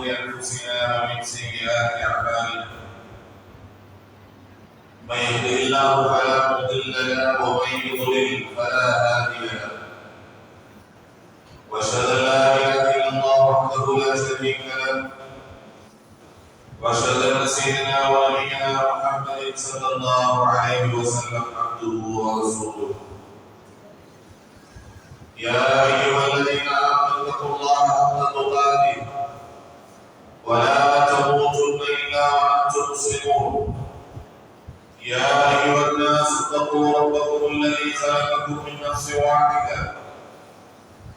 شرور أنفسنا ومن سيئات أعمالنا من يهده الله فلا مضل له ومن يضلل فلا هادي له وأشهد أن لا إله إلا الله وحده لا شريك له وأشهد أن سيدنا ونبينا محمد صلى الله عليه وسلم عبده ورسوله يا أيها الذين آمنوا اتقوا الله حق تقاته ولا تموتن إلا وأنتم مسلمون يا أيها الناس اتقوا ربكم الذي خلقكم من نفس واحدة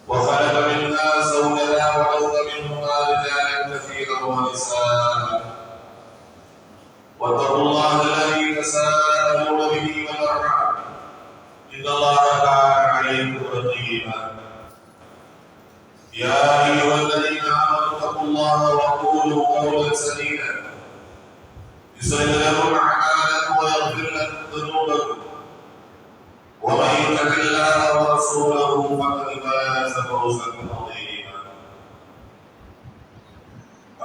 وخلق منها زوجها وبث منهما رجالا كثيرا ونساء واتقوا الله الذي تساءلون به والأرحام إن الله كان عليكم رقيبا يا أيها الذين آمنوا اتقوا الله وقولوا قولا سديدا يصلح لكم أعمالكم ويغفر لكم ذنوبكم ومن يطع الله ورسوله فقد فاز فوزا عظيما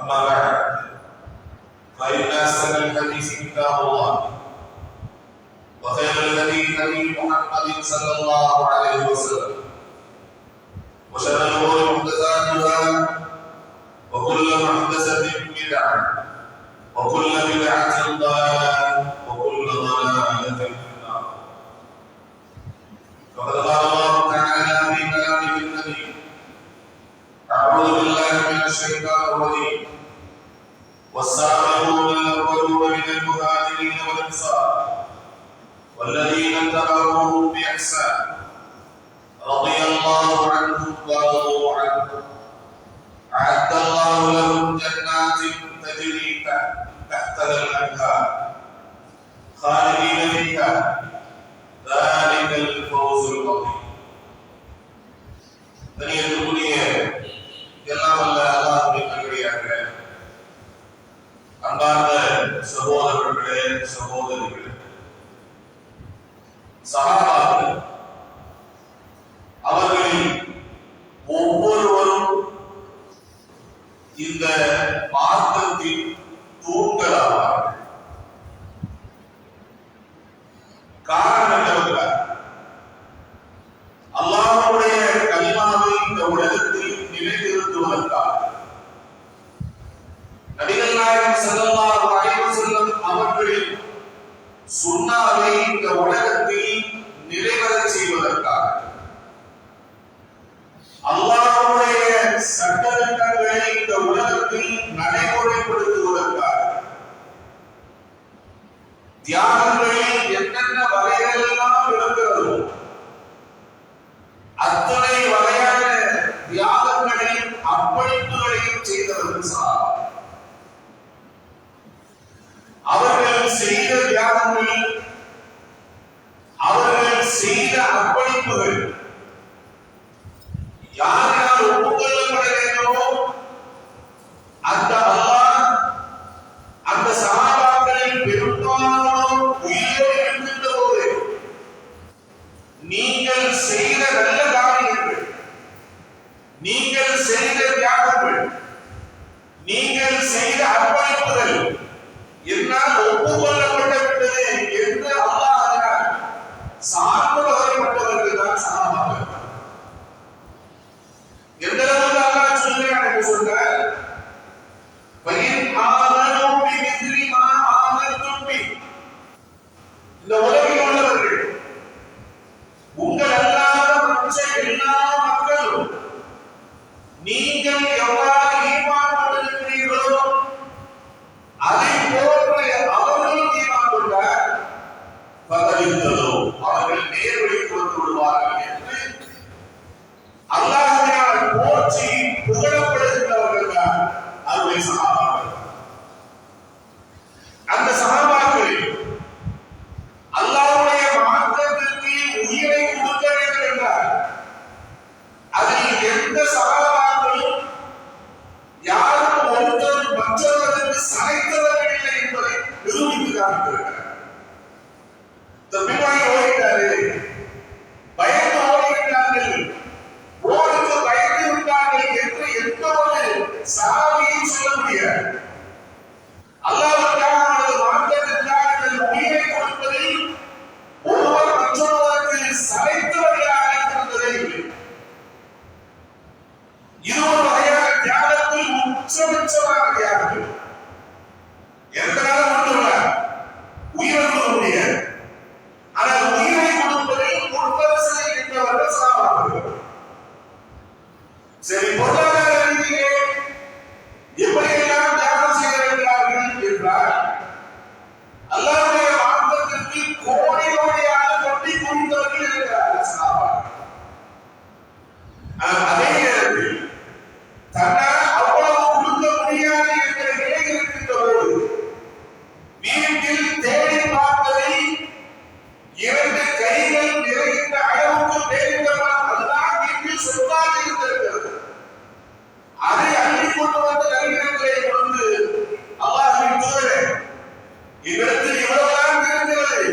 أما بعد فإن أحسن الحديث كتاب الله وخير الهدي هدي محمد صلى الله عليه وسلم وشر الأمور محدثاتها وكل محدثة بدعة وكل بدعة ضلالة وكل ضلالة في النار فقد قال الله تعالى في كلامه الكريم أعوذ بالله من الشيطان الرجيم والسابقون الأولون من المهاجرين والأنصار والذين اتبعوهم بإحسان رضي الله عنهم ورضوا عنه أعد الله لهم جنات تجري تحتها الأنهار خالدين فيها ذلك الفوز العظيم. கண்ணியத்துக்குரிய எல்லாம் வல்ல அல்லாஹ்வின் நல்லடியார்களே, அன்பார்ந்த சகோதரர்களே, சகோதரிகளே, சஹாபாக்கள் அவர்களில் ஒவ்வொருவரும் இந்த மார்க்கத்தின் தூண்களாவார்கள். காரணம் என்னவென்றால் அல்லாஹ்வுடைய கலிமாவை இந்த உலகத்தில் நிலைநிறுத்துவதற்காக நபிகள் நாயகம் ஸல்லல்லாஹு அலைஹி வஸல்லம் அவர்களின் சுன்னாவை இந்த உலகத்தில் நிறைவேறச் செய்வதற்காக அல்லாஹ்வுடைய சட்டதிட்டங்களை இந்த உலகத்தில் நடைமுறைப்படுத்துவதற்காக தியாகங்களில் என்னென்ன வகைகள் எல்லாம் இருக்கிறதோ அத்தனை வகையான தியாகங்களையும் அர்ப்பணிப்புகளையும் செய்தவர்கள் சஹாபா. அவர்கள் செய்த தியாகங்கள், அவர்கள் செய்த அர்ப்பணிப்புகள் யாரால் ஒப்புக்கொள்ளப்பட வேண்டுமோ அந்த அல்லாஹ் அந்த சஹாபாக்களின் பெரும்பாலானோர் உயிரோடு இருக்கின்ற போது நீங்கள் செய்த நல்ல காரியங்கள், நீங்கள் செய்த தியாகங்கள், நீங்கள் செய்த அர்ப்பணிப்புகள் என்னால் ஒப்புக்கொள்ளப்பட்டு விட்டது என்று அல்லாஹ் சார்ந்து வகைப்பட்டவர்கள் தான் சஹாபாக்கள். எந்த அளவுக்கு அல்லாஹ் சொல்கிறான் என்று சொன்னால், வயின் ஆமனு பிமிஸ்லி மா ஆமன்தும் பி, இந்த உலகில் உள்ளவர்கள் உங்கள் அல்லாத மற்ற எல்லா மக்களும் நீங்கள் எவ்வாறு ஈமான் கொண்டிருக்கிறீர்களோ அதை போன்று அவர்களும் ஈமான் கொண்டார் பதவித்ததோ அவர்கள் நேர்வழிக்கு வந்து விடுவார்கள் என்று அல்லாஹ்வினால் போற்றி புகழப்படுகின்றவர்கள் தான் அவருடைய சஹாபாக்கள். அந்த சஹாபாக்களில் அல்லாஹ்வுடைய மார்க்கத்திற்கு உயிரை கொடுக்க வேண்டும் என்றார் அதில் எந்த சஹாபாக்களும் இது ஒரு வகையான தியாகத்தில் உச்சபட்சமான தியாகம். எதனால மட்டுமல்ல, உயிரை கொடுக்க முடியாது. ஆனால் உயிரை கொடுப்பதில் முன்வரிசையில் இருந்தவர்கள் சஹாபாக்கள். சரி, பொருளாதார ரீதியிலே எப்படியெல்லாம் தியாகம் செய்திருக்கிறார்கள் என்றால், அல்லாஹ்வுடைய மார்க்கத்திற்கு கோடி கோடியாக கொட்டி குவித்தவர்கள் இருக்கிறார்கள் சஹாபாக்கள். அதே நேரத்தில் தன்னால் அவ்வளவு கொடுக்க முடியாது என்கிற நிலை இருக்கின்ற போது வீட்டில் தேடி பார்த்ததை 2 கைகள் நிறைந்த அளவுக்கு பேரித்தவன் அதுதான் வீட்டில் சொத்தாக இருந்திருக்கிறது. அதை அள்ளி கொண்டு வந்து நபியிடத்திலே கொண்டு அல்லாஹ்வின் தூதரே, இவ்விடத்தில் இவ்வளவுதான் இருக்கிறது,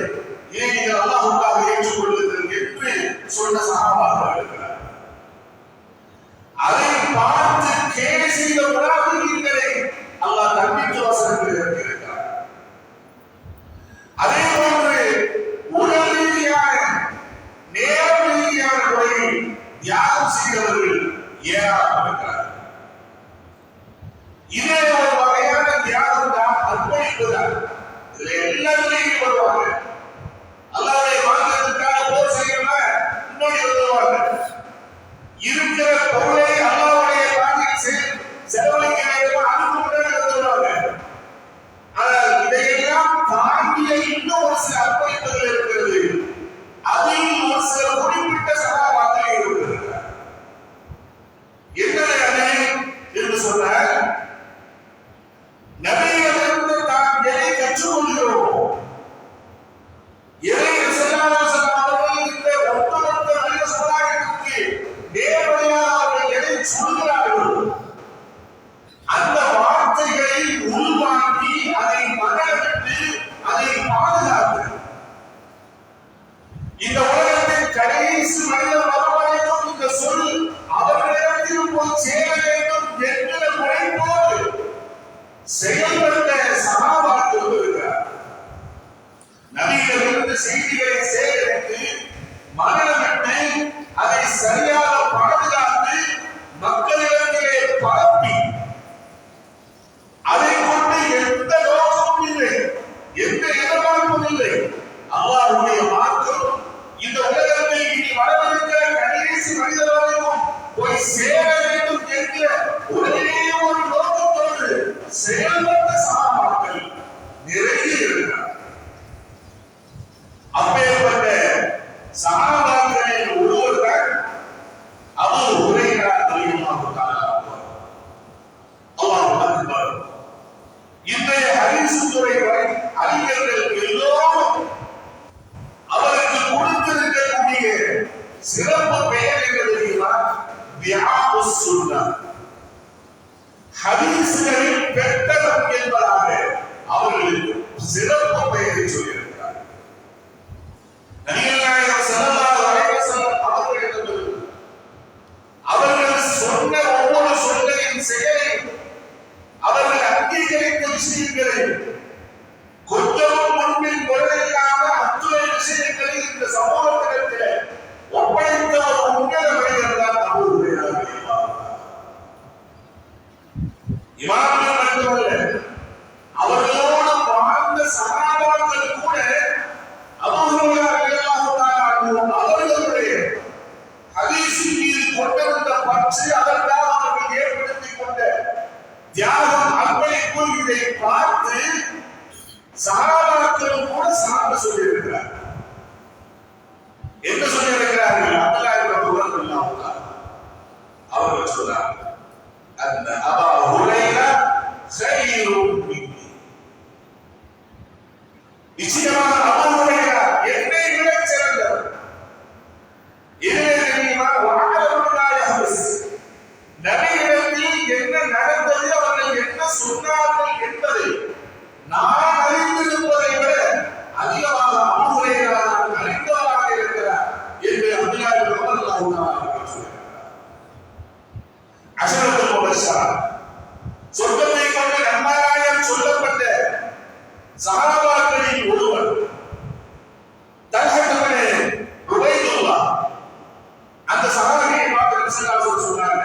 இதை நீங்கள் அல்லாஹ்வுக்காக ஏற்றுக்கொள்ளுங்கள் என்று சொன்ன சஹாபாக்கள் இருக்கிறார். அதை பார்த்து கேலி செய்த முனாஃபிகீன்களை அல்லாஹ் தண்டித்து வசனத்தில் இருக்கிறார். அதே போன்று உடல் ரீதியான நேர ரீதியான முறையில் தியாகம் செய்தவர்கள் ஏராளம் இருக்கிறார். இதே ஒரு வகையான தியாகம் தான் அர்ப்பணிப்பு தான். இதுல எல்லாத்துலையும் வருவாங்க. அல்லாஹ்வுடைய மார்க்கத்திற்காக போர் செய்யணும்னா முன்னாடி வருவாங்க. இருக்கிற பொருளை அல்லாஹ்வுடைய பாதையில் செலவழிக்க வேண்டும், அதுக்கு முன்னாடி வருவாங்க. ஆனால் இதையெல்லாம் தாண்டிய இன்னும் ஒரு சில அர்ப்பணிப்புகள் இருக்கிறது. அதில் ஒரு சில குறிப்பிட்ட சகாபாக்கள் இருக்கிறார். என்ன அது என்று சொன்னால், நபியிடமிருந்து நாம் எதை கற்றுக்கொள்கிறோம், எதை அவர்கள் இந்த ஒட்டுமொத்த மனித சமுதாயத்திற்கு நேரடியாக அவர்கள் எதை சொல்கிறார்கள், அந்த வார்த்தைகளை உள்வாங்கி அதை மனதிட்டு அதை பாதுகாத்து இந்த உலகத்தின் கடைசி மனிதர் வரவழைக்கும் இந்த சொல் அவர்களிடத்தில் போய் சேர வேண்டும் என்கிற முனைப்போடு செயல்பட்ட சஹாபாக்கள் இருக்கிறார். நபியிடமிருந்து செய்திகளை சேகரித்து மனதிட்டு அதை சரியாக பாதுகாத்து மக்களிடத்திலே பரப்பி அதை கொண்டு எந்த நோக்கமும் இல்லை, எந்த எதிர்பார்ப்பும் இல்லை. அல்லாஹ்வுடைய மார்க்கம் இந்த உலகத்தில் இனி வரவிருக்கிற கடைசி மனிதர் வரைக்கும் போய் சேர வேண்டும் என்கிற ஒரே ஒரு நோக்கத்தோடு செயல்பட்ட சஹாபாக்கள் நிறைய இருக்கிறார். அப்பேற்பட்ட சஹாபாக்களில் ஒருவர் தான் அபூ ஹுரைரா ரலியல்லாஹு தஆலா அன்ஹு. அல்லாஹ் அக்பர். இன்றைய ஹதீஸ் துறை அறிஞர்கள் எல்லோரும் அவருக்கு கொடுத்திருக்கக்கூடிய சிறப்பு பெயர் என்ன தெரியுமா? வியாபுஸ் சுன்னah, ஹதீஸ்களில் பெட்டகம் என்பதாக அவர்களுக்கு சிறப்பு பெயரை சொல்லியிருக்கிறார். நபிகள் நாயகம் ஸல்லல்லாஹு அலைஹி வஸல்லம் அவர்கள் சொன்ன ஒவ்வொரு சொல்லையும் செயலையும் அவர்கள் அங்கீகரித்த விஷயங்களை கொஞ்சமும் முன்பின் குறையில்லாத அத்துணை விஷயங்களை இந்த சமூகத்திடத்தில் ஒப்படைத்த ஒரு உன்னத மனிதர் தான் அபூ ஹுரைரா ரலியல்லாஹு அன்ஹு. இமாம்கள் மட்டுமல்ல, அவர்களோடு வாழ்ந்த சஹாபாக்கள் கூட அபூ ஹுரைரா ரலியல்லாஹு அன்ஹு அவர்களுடைய ஹதீஸின் மீது கொண்டிருந்த பற்று, அதற்காக அவர்கள் ஏற்படுத்திக் கொண்ட தியாகம், அர்ப்பணிப்பு, இதை பார்த்து சஹாபாக்களும் கூட சான்று சொல்லியிருக்கிறார். என்ன சொல்லியிருக்கிறார்கள்? அப்துல்லாஹ் இப்னு உமர் ரலியல்லாஹு அன்ஹு அவர்கள் சொன்னார், அந்த அபூ ஹுரைரா கைரும் மின்னி. நிச்சயமாக அபூ ஹுரைரா என்னை விட சிறந்தவர். இதிலே தெரியுமா? நபியிடத்தில் என்ன நடந்தது, அவர்கள் என்ன சொன்னார்கள் என்பதை நான் அறிந்திருப்பதை விட அதிகமாக அபூ ஹுரைரா அறிந்தவராக இருக்கிறார் என்று அப்துல்லாஹ் இப்னு உமர் ரலியல்லாஹு அன்ஹு சொல்கிறார். அஷரத்துல் முபஷ்ஷரா, சொர்க்கத்தை கொண்ட நன்மாராயம் சொல்லப்பட்ட சஹாபாக்களில் ஒருவர் தல்ஹா இப்னு உபைதுல்லாஹ். அந்த சஹாபியை பார்த்து ஸல்லல்லாஹு அலைஹி வஸல்லம் சொன்னாங்க,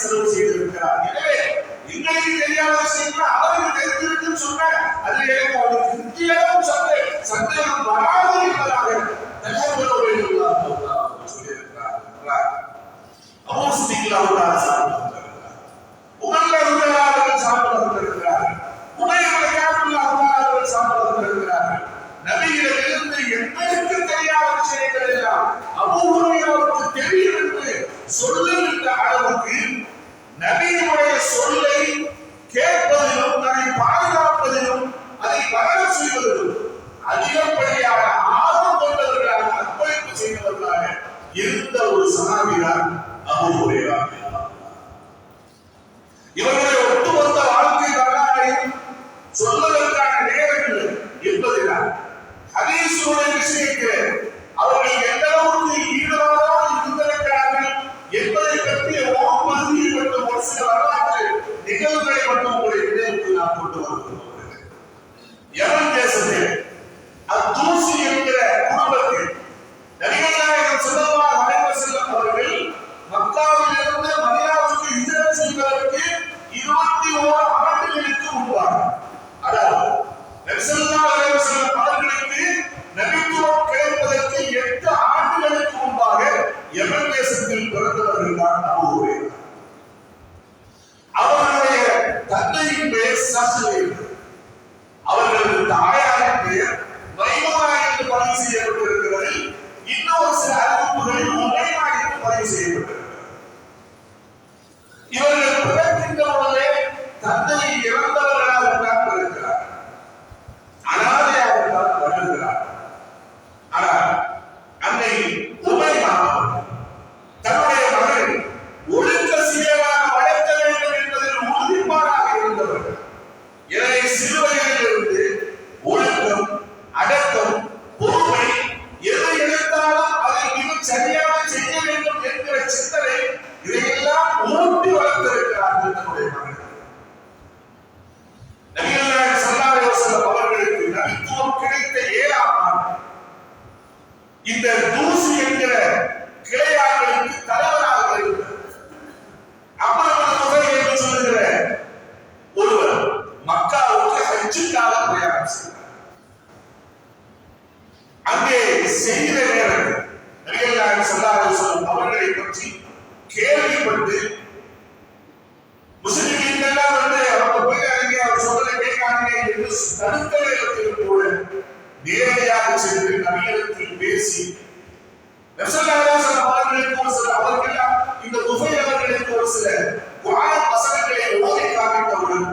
செலவு செய்திருக்கிறார். எனவே எங்களுக்கு தெரியாத விஷயங்கள் அவருக்கு தெரிந்திருக்குன்னு சொன்ன அதில் எனக்கு அவருக்கு நிச்சயம் சந்தேகம் வராது என்பதாக சொல்லியிருக்கிறார். அபூஸ்திகளாக சாப்பிட்டிருக்கிறார், உமர்லாக சாப்பிட்டிருக்கிறார், உமையவர்கள் சாப்பிட்டிருக்கிறார்கள். நபியிடமிருந்து எங்களுக்கு தெரியாத விஷயங்கள் எல்லாம் அபூ ஹுரைராவுக்கு தெரியும் என்று சொல்லுகின்ற அளவுக்கு நபியினுடைய சொல்லை கேட்பதிலும் அதை பாதுகாப்பதிலும் அதை வளர செய்வதிலும் அதிகப்படியான ஆர்வம் கொண்டவர்களாக அர்ப்பணிப்பு செய்தவர்களாக இருந்த ஒரு சஹாபிதான் அபூ ஹுரைரா. இவருடைய ஒட்டுமொத்த வாழ்க்கை வரலாற்றையும் சொல்வதற்கான நேரங்கள் என்பதுதான் ஹதீஸுடைய விஷயத்தில் அவர்கள் எந்த அளவுக்கு ஈடுபாடோடு இருந்திருக்கிறார்கள் என்பதை பற்றிய ஒரு பகுதியில் மட்டும் ஒரு சில வரலாற்று நிகழ்வுகளை மட்டும் உங்களுடைய நினைவுக்கு நான் கொண்டு வருகிறேன். யமன் தேசத்தில் அத்தூசி என்கிற குடும்பத்தில் நபிகள் நாயகம் ஸல்லல்லாஹு அலைஹி வஸல்லம் அவர்கள் மக்காவில் இருந்து மதீனாவுக்கு ஹிஜ்ரத் செய்வதற்கு 21 ஆண்டுகளுக்கு முன்பாக, அதாவது நபி ஸல்லல்லாஹு அலைஹி வஸல்லம் அவர்களுக்கு நபித்துவம் கிடைப்பதற்கு 8 ஆண்டுகளுக்கு முன்பாக யமன் தேசத்தில் பிறந்தவர்கள் தான் அபூ ஹுரைரா. அவர்களுடைய தந்தையின் பெயர் ஸஹ்ர், அவர்களது தாயாரின் பெயர் மைமூனா என்று பதிவு செய்யப்பட்டிருக்கிறது. இன்னொரு சில அறிவிப்புகளில் உமைமா என்று பதிவு செய்யப்பட்டிருக்கிறது. இவர்கள் பிறக்கின்ற பொழுதே தந்தை இறந்தவர்களாகத்தான் பிறக்கிறார், அனாதையாகத்தான் வளர்கிறார். ஆனால் அன்னை உமைமா தன்னுடைய மகனை ஒழுக்க சீராக வளர்க்க வேண்டும் என்பதில் உறுதிப்பாடாக இருந்தவர்கள். எனவே சிறுவயதிலிருந்து ஒழுக்கம், அடக்கம், பொறுமை, எது எடுத்தாலும் அதை மிக சரியாக செய்ய வேண்டும் என்கிற சிந்தனை இதையெல்லாம் ஊட்டி வளர்த்திருக்கிறார்கள் தன்னுடைய மகன். நபிகள் நாயகம் ஸல்லல்லாஹு அலைஹி வஸல்லம் அவர்களுக்கு நபித்துவம் கிடைத்த 7ஆம் ஆண்டு இந்த தூசி என்கிற கிளையார்களுக்கு தலைவராக இருந்தார். அப்துல் துஃபைல் என்று சொல்லுகிற ஒருவர் மக்காவுக்கு ஹஜ்ஜுக்காக பிரயாணம் செய்தார். அங்கே செய்கிற நேரத்தில் நபிகள் நாயகம் ஸல்லல்லாஹு அலைஹி வஸல்லம் அவர்களை பற்றி கேள்விப்பட்டு முஸ்லிம்கள் எல்லாம் வந்து அவங்க போய் அங்கே அவர் சொல்றதை கேட்காங்க என்று தடுத்த நேரத்தில் கூட நேரடியாக சென்று நபிகளிடத்தில் பேசி அவர்களுக்கு ஒரு சில அவர்களெல்லாம் இந்த துஃபைல் அவர்களுக்கு ஒரு சில குர்ஆன் வசனங்களை ஓதி காண்பித்தவுடன்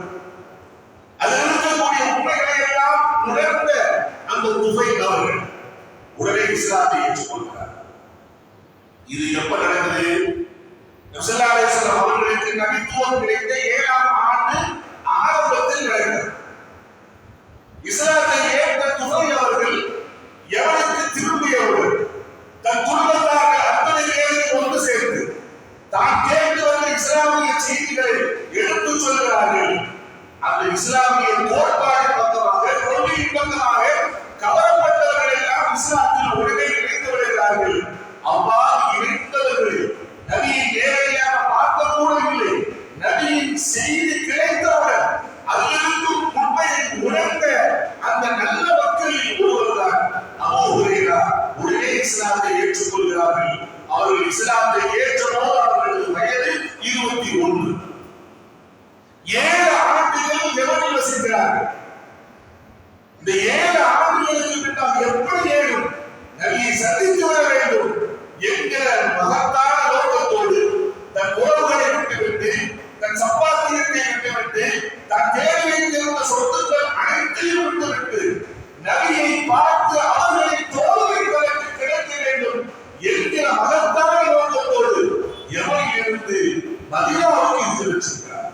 அதில் இருக்கக்கூடிய உண்மைகளை எல்லாம் உணர்ந்த அந்த துஃபைல் அவர்கள் உடனே இஸ்லாத்தை ஏற்றுக்கொள்கிறார். இது எப்ப நடந்தது? நபி ஸல்லல்லாஹு அலைஹி வஸல்லம் அவர்களுக்கு நபித்துவம் கிடைத்த 7ஆம் ஆண்டு ஆரம்பத்தில் நடந்தது. இஸ்லாத்தை ஏற்ற துஃபைல் அவர்கள் யமனுக்கு திரும்பியவுடன் தன் குடும்பத்தார்கள் அத்தனை பேரையும் ஒன்று சேர்த்து தான் கேட்டு வந்த இஸ்லாமிய செய்திகளை எடுத்துச் சொல்கிறார்கள். அந்த இஸ்லாமிய கோட்பாடு பக்கமாக, கொள்கையின் பக்கமாக கவரப்பட்டவர்கள் எல்லாம் இஸ்லாத்தில் உடனே இணைந்து விடுகிறார்கள். அவ்வாறு இணைந்தவர்கள் நபியை நேரடியாக பார்க்க கூட இல்லை. நபியின் செய்தி கிடைத்தவுடன் அதிலிருக்கும் உண்மையை உணர்ந்த அந்த நல்ல மக்களில் ஒருவர்தான் அபூ ஹுரைரா. உடனே இஸ்லாத்தை ஏற்றுக்கொள்கிறார்கள். அவர்கள் இஸ்லாத்தை ஏற்றபோது அவர்களது வயது 21. 7 ஆண்டுகள் யமனில் வசிக்கிறார்கள். இந்த 7 ஆண்டுகளுக்கு பின்னால் எப்படி ஏழும் நபியை சந்தித்து வர வேண்டும் என்கிற மகத்தான நோக்கத்தோடு தன் உறவுகளை விட்டுவிட்டு, தன் சம்பாத்தியத்தை விட்டுவிட்டு, தன் தேடி வைத்திருந்த சொத்துக்கள் அனைத்தையும் விட்டுவிட்டு நபியை பார்த்து அவர்களை தோல்வி தனக்கு கிடைக்க வேண்டும் என்கிற மகத்தான நோக்கத்தோடு யமனில் இருந்து மதீனாவுக்கு ஹிஜ்ரத் செய்கிறார்.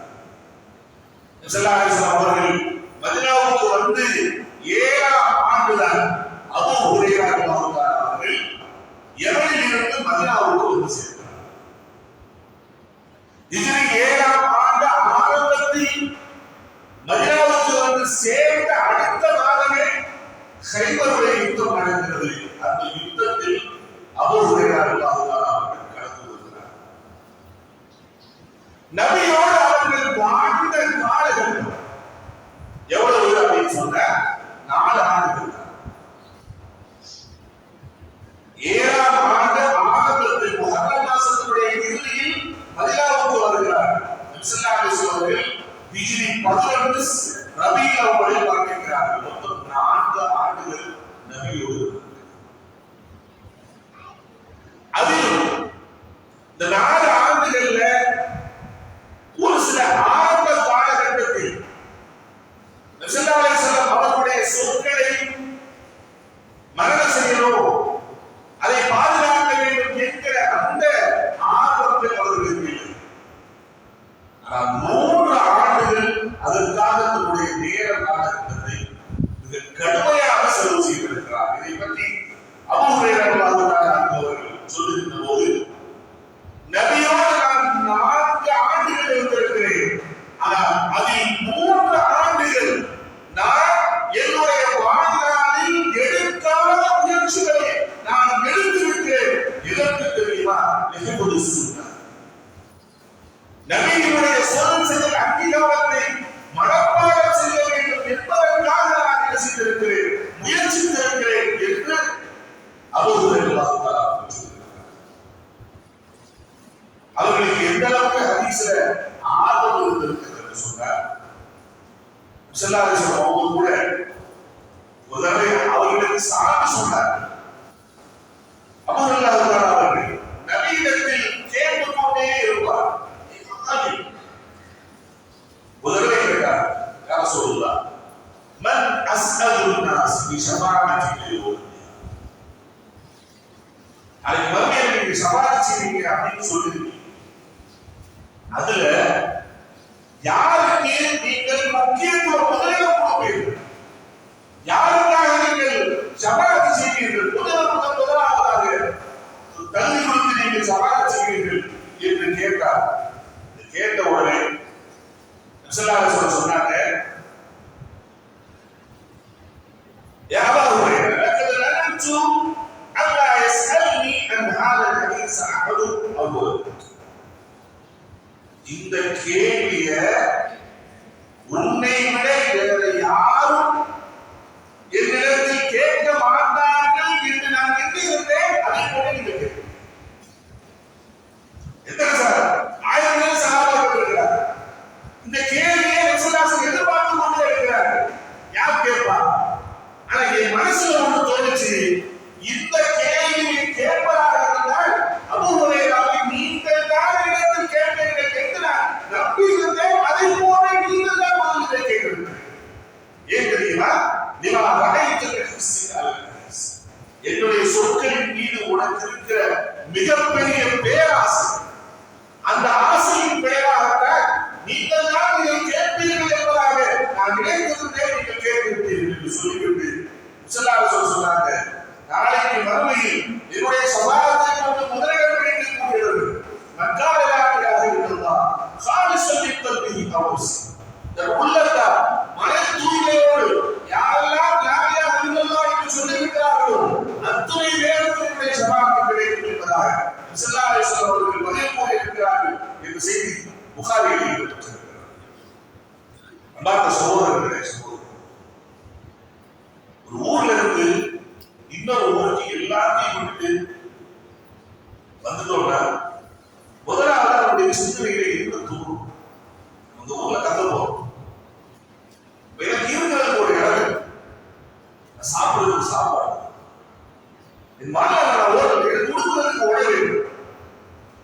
ஸல்லல்லாஹு அலைஹி வஸல்லம் அவர்கள் மதீனாவுக்கு வந்து 7ஆம் ஆண்டுதான் அபூ ஹுரைரா அவர்கள் யமனில் இருந்து மதீனாவுக்கு வந்து சேர்ந்தார். ஹிஜ்ரி 7ஆம் ஆண்டு ஆரம்பத்தில் மதீனாவுக்கு வந்து சேர்ந்த அடுத்த மாதமே கைபருடைய யுத்தம் நடக்கிறது. அந்த யுத்தத்தில் அபூ ஹுரைரா அவர்கள் கலந்து கொள்கிறார். நபியோடு அவர்கள் வாழ்ந்த காலகட்டம் எவ்வளவு அப்படின்னு சொன்ன 4 ஆண்டுகள். 7ஆம் ஆண்டு ஆரம்பத்தில் முஹர்ரம் மாசத்துடைய இறுதியில் மதீனாவுக்கு வருகிறார். நபி ஸல்லல்லாஹு அலைஹி வஸல்லம் ஹிஜ்ரி 11 ரபீஉல் அவ்வலில் வருகிறார்கள். மொத்தம் 4 ஆண்டுகள் நபியோடு. அதில் இந்த 4 ஆண்டுகள்ல ஒரு சில ஆரம்ப காலகட்டத்தில் நபி ஸல்லல்லாஹு அலைஹி வஸல்லம் அவர்களுடைய சொற்களை மரணம் செய்யணும், அதை பாதுகாக்க வேண்டும் என்கிற அந்த ஆர்வத்தில் அவர்களுக்கு இல்லை. ஆனால் 3 ஆண்டுகள் அதற்காக தன்னுடைய நேர காலகட்டத்தை மிக கடுமையாக செலவு செய்திருக்கிறார். இதை பற்றி அபூ ஹுரைரா அவர்கள் சொல்லுகின்ற போது, நபியோடு நான் 4 ஆண்டுகள் இருந்திருக்கிறேன், ஆனால் அதில் 3 ஆண்டுகள் நான் என்னுடைய வாழ்நாளில் எடுக்காத முயற்சிகளை நான் எடுத்துவிட்டேன். இதற்கு தெரியுமா? நபியினுடைய சொல் செயல் அங்கீகாரத்தை மனப்பாடம் செய்ய வேண்டும் என்பதற்காக நான் என்ன செய்திருக்கிறேன், முயற்சித்திருக்கிறேன் என்று அபூ ஹுரைரா அவர்களுக்கு எந்த அளவுக்கு ஹதீஸ்ல ஆர்வம் இருந்திருக்கிறது சொன்னார். ஸல்லல்லாஹு அலைஹி வஸல்லம் அவங்க கூட ஒரு தடவை அவர்களுக்கு சாட்சி சொன்னார். அபூ ஹுரைரா அவர்கள் நபியிடத்தில் கேட்டுக் கொண்டே இருப்பார். ஒரு தடவை கேட்டார், யா ரசூலுல்லாஹ், மன் அஸ்அலுன் நாஸ் பி ஷஃபாஅத்தி யௌம் அலைஹி மர்மையில் நீங்க ஷஃபாஅத் செய்வீங்க அப்படின்னு சொல்லிருக்கீங்க, அதுல யாருக்கு நீங்கள் முக்கியத்துவம் முதலிடம் கொடுப்பீர்கள், யாருக்காக நீங்கள் ஷஃபாஅத் செய்வீர்கள், முதலாவதாக தகுதி கொடுத்து நீங்கள் ஷஃபாஅத் செய்வீர்கள் என்று கேட்டார். கேட்ட உடனே ஸல்லல்லாஹு அலைஹி வஸல்லம் சொன்னாங்க, யா அபூ ஹுரைரா லக்கத் லனம்து அல்லா யஸ்அல்னி அன் ஹாதல் ஹதீஸ் அஹது அவ்வல். இந்த கேள்விய உன்னை விட வேறு யாரும் என்னிடத்தில் கேட்க மாட்டார்கள் என்று நான் எண்ணியிருந்தேன். அதை போல நீங்க கேட்க எத்தனை சார் 1000 பேர் சஹாபாக்கள் இருக்கிறார். இந்த கேள்வியை ரசூலுல்லாஹ் எதிர்பார்த்து கொண்டே இருக்கிறார். யார் கேட்பா? ஆனா என் மனசுல ஒன்று தோணுச்சு, இந்த கேள்வியை கேட்பதாக இருந்தால் அபூ ஹுரைராவை நீங்கள் தான் இடத்தில் கேட்பீர்கள் என்று நான் நம்பி இருந்தேன். அதை போல நீங்கள் தான் முதலில் கேட்கிறீர்கள். ஏன் தெரியுமா? லிமா ரஅய்துக ஹுஸ்ஸின் என்னுடைய சொற்களின் மீது உனக்கு இருக்கிற மிகப்பெரிய பேராசை, அந்த ஆசையின் பெயராகத்தான் நீங்கள் தான் இதை கேட்பீர்கள் என்பதாக நான் நினைத்திருந்தேன். நீங்கள் கேட்கிறீர்கள் என்று சொல்லிவிட்டு ஸல்லல்லாஹு அலைஹி வஸல்லம் சொன்னாங்க, நாளைக்கு மறுமையில் என்னுடைய ஷஃபாஅத்தை கொண்டு முதலிடம் கிடைக்கக்கூடியது மக்காலலாக இருந்தால் சாலிசல் லித்தல்பிஹி கௌஸ். இந்த உள்ளத்தால் மன தூய்மையோடு யாரெல்லாம் லா இலாஹ இல்லல்லாஹ் என்று சொல்லியிருக்கிறார்களோ அத்துணை பேருக்கு என்னுடைய ஷஃபாஅத் கிடைக்கும் என்பதாக ஸல்லல்லாஹு அலைஹி வஸல்லம் அவர்கள் பதில் கூறியிருக்கிறார்கள் என்ற செய்தி புகாரியில் இடம்பெற்றிருக்கிறது. அன்பார்ந்த சகோதரர்களே, ஒரு ஊர்ல இருந்து இன்னொரு ஊருக்கு எல்லாத்தையும் விட்டு வந்துட்டோம்னா முதலாவது அவருடைய சிந்தனையில இருந்த தூரம் அந்த ஊர்ல கத்துவோம். எனக்கு இருக்கிறது ஒரு இடம், சாப்பிடுறதுக்கு சாப்பாடு, என் மகன் நான் ஓடுறது, எனக்கு கொடுக்குறதுக்கு உணவு,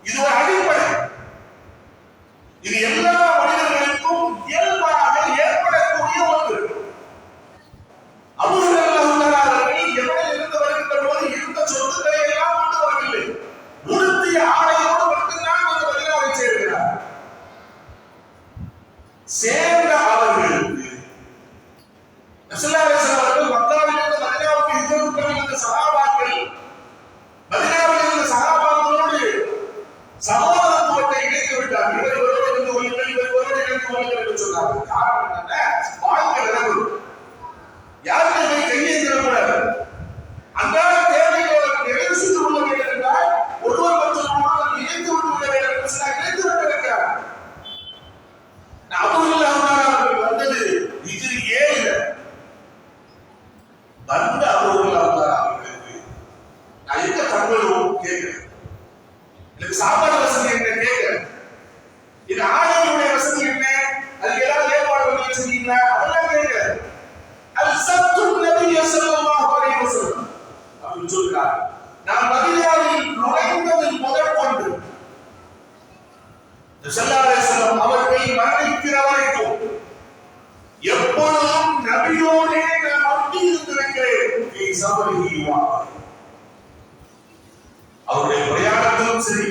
இது ஒரு அடிப்படை. இது எல்லா மனிதர்களுக்கும் இயல்பாக ஏற்படக்கூடிய ஒன்று. அபூ ஹுரைரா அவர்கள் எவனில் இருந்து வருகின்ற போது இருந்த சொத்துக்களை எல்லாம் கொண்டு வரவில்லை, உடுத்திய ஆடையோடு மட்டும்தான் அந்த மதீனாவை சேர்க்கிறார். சேர்ந்த அவர்களுக்கு ஸல்லல்லாஹு அலைஹி வஸல்லம் அவர்கள் மக்காவிலிருந்து மதீனாவுக்கு ஹிஜ்ரத் பண்ணிய சஹாபாக்கள் மதீனாவில் இருந்த சஹாபாக்களோடு சகோதரத்துவத்தை இணைத்து விட்டார்கள். இவரோடு இருந்து கொள்ளுங்கள், இவரோடு இணைந்து கொள்ளுங்கள் என்று சொன்னார்கள். காரணம் என்ன? வாழ்க்கை நிலவு யாருமே கையேந்திரக்கூடாது. அன்றாட தேவைகளை நிறைவு செய்து கொள்ள வேண்டும் என்றால் ஒருவர் மற்றும் ஒருவர் இணைத்து விட்டு விட வேண்டும் என்று இணைத்து விட்டிருக்கிறார். அவருடைய பிரயாணத்திலும் சரி,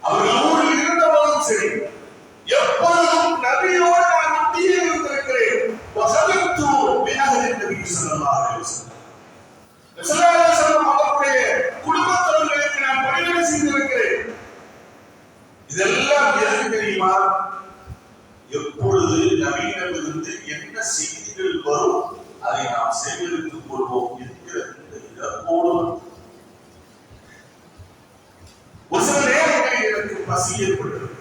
அவர்கள் ஊரில் இருந்தவர்களும் சரி, எப்பொழுதும் நபியோடு நான் ஒட்டியே இருந்திருக்கிறேன். அவருடைய குடும்பத்தவர்களுக்கு நான் பணிவிடை செய்திருக்கிறேன். இதெல்லாம் எதற்கு தெரியுமா? எப்பொழுது நவீனமிருந்து என்ன செய்திகள் வரும் அதை நாம் சேகரித்துக் கொள்வோம் என்கிற இந்த இழப்போடு ஒரு சில நேரங்களில் எனக்கு பசி ஏற்படுகிறது.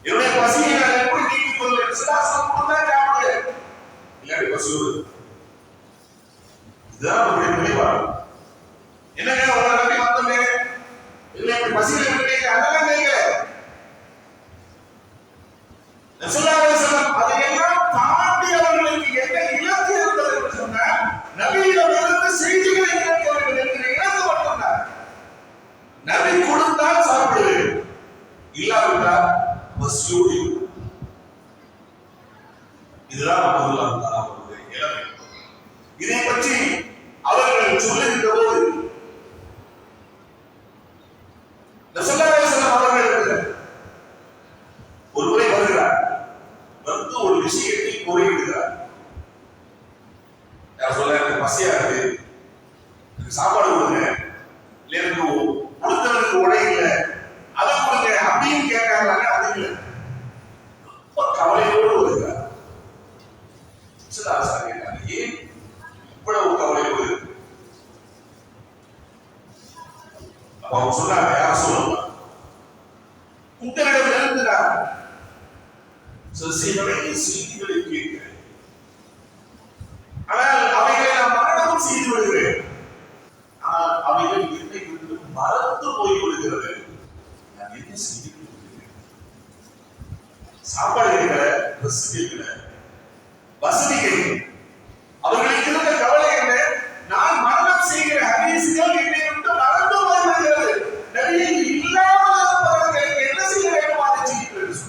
என்னுடைய பசியை நான் எப்படி நீக்கிக் கொள்வேன்? சிலாசனம் தான் சாப்பிடுவேன், இல்லாட்டி பசி வருது. இதுதான் நம்முடைய நிலைப்பாடு. என்னங்க உங்களை நம்பி வந்தோமே, இல்லை இப்படி பசியில விட்டீங்க, அதெல்லாம் கேட்கல. அதையெல்லாம் தாண்டி அவர்களுக்கு என்ன இலக்கு இருந்தது என்று சொன்னால், நபியிடமிருந்து செய்திகளை கேட்க வேண்டும் என்கிற இலக்கு மட்டும்தான். நபி கொடுத்தால் சாப்பிடுவேன், இல்லாவிட்டால் பசியோடு. இதுதான் அவர்களுடைய இலக்கு. இதை பற்றி அவர்கள் சொல்லுகின்ற போது அவர்கள் ஒருவரை வருகிறார், வந்து ஒரு விஷயத்தை முறையிடுகிறார். யார் சொல்ல, எனக்கு பசியா இருக்கு, எனக்கு சாப்பாடு கொடுங்க, இல்லை எனக்கு கொடுத்தவனுக்கு உடை இல்லை, அதை கொடுங்க அப்படின்னு கேட்காங்க. அது இல்லை, ரொம்ப கவலையோடு வருகிறார். ஏன் இவ்வளவு கவலையோடு? அவங்க சொன்னாங்க, யார சொல்லுவாங்க, உங்களிடம் எழுதுகிறார் செய்திகளை கேட்கிறேன், ஆனால் அவைகளை நான் மரணமும் செய்து விடுகிறேன். ஆனால் அவைகள் என்னை விட்டு மறந்து போய் விடுகிறது. நான் என்ன செய்து விடுகிறேன்? சாப்பாடு கேட்கல, ட்ரெஸ் கேட்கல, வசதிகள். அவர்களுக்கு இருந்த கவலை என்ன? நான் மரணம் செய்கிற ஹதீஸ்கள் என்னை விட்டு மறந்து போய் விடுகிறது. நபியை இல்லாமல் இருப்பவர்களுக்கு என்ன செய்ய வேண்டும் அதை செய்யுங்கள்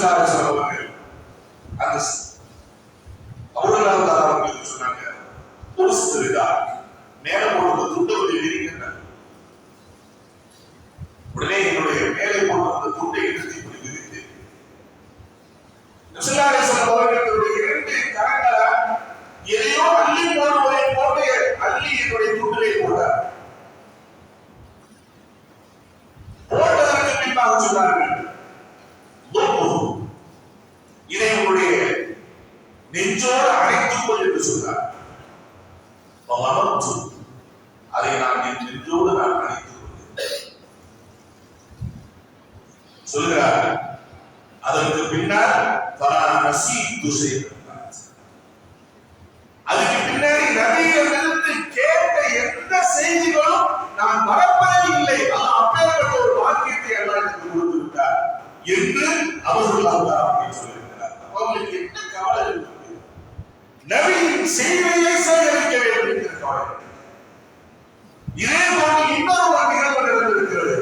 சொன்னார்கள். அவர்களுக்கு சொன்னாங்க, ஒரு சிறிதா மேலே போடுவது துண்டை விரிக்கின்றன. உடனே என்னுடைய மேலே போடுவது துண்டை எடுத்து இப்படி விரித்து அவர்களுடைய 2 கரங்களால் எதையோ அள்ளி போடுவதை போட்டு அள்ளி என்னுடைய துண்டிலே போட்டார். போட்டதற்கு பின்பாக சொன்னார்கள், இதை உங்களுடைய நெஞ்சோடு அணைத்துக் கொள் என்று சொன்னார். அதை நான் என் நெஞ்சோடு நான் அணைத்துக் கொள்கிறேன் சொல்கிறார். அதற்கு பின்னால் அதுக்கு பின்னாடி நபியிடமிருந்து கேட்ட எந்த செய்திகளும் நான் மறப்பதே இல்லை. அது அப்பேற்பட்ட ஒரு வாக்கியத்தை அல்லாஹ் எனக்கு கொடுத்து விட்டார் என்று அவர்கள் சொல்லியிருக்கிறார். அவர்களுக்கு என்ன கவலை இருக்கு? நபியின் செய்தியை சேகரிக்க வேண்டும் என்கிற கவலை. இதே போன்று இன்னொரு நிகழ்வு நடந்திருக்கிறது.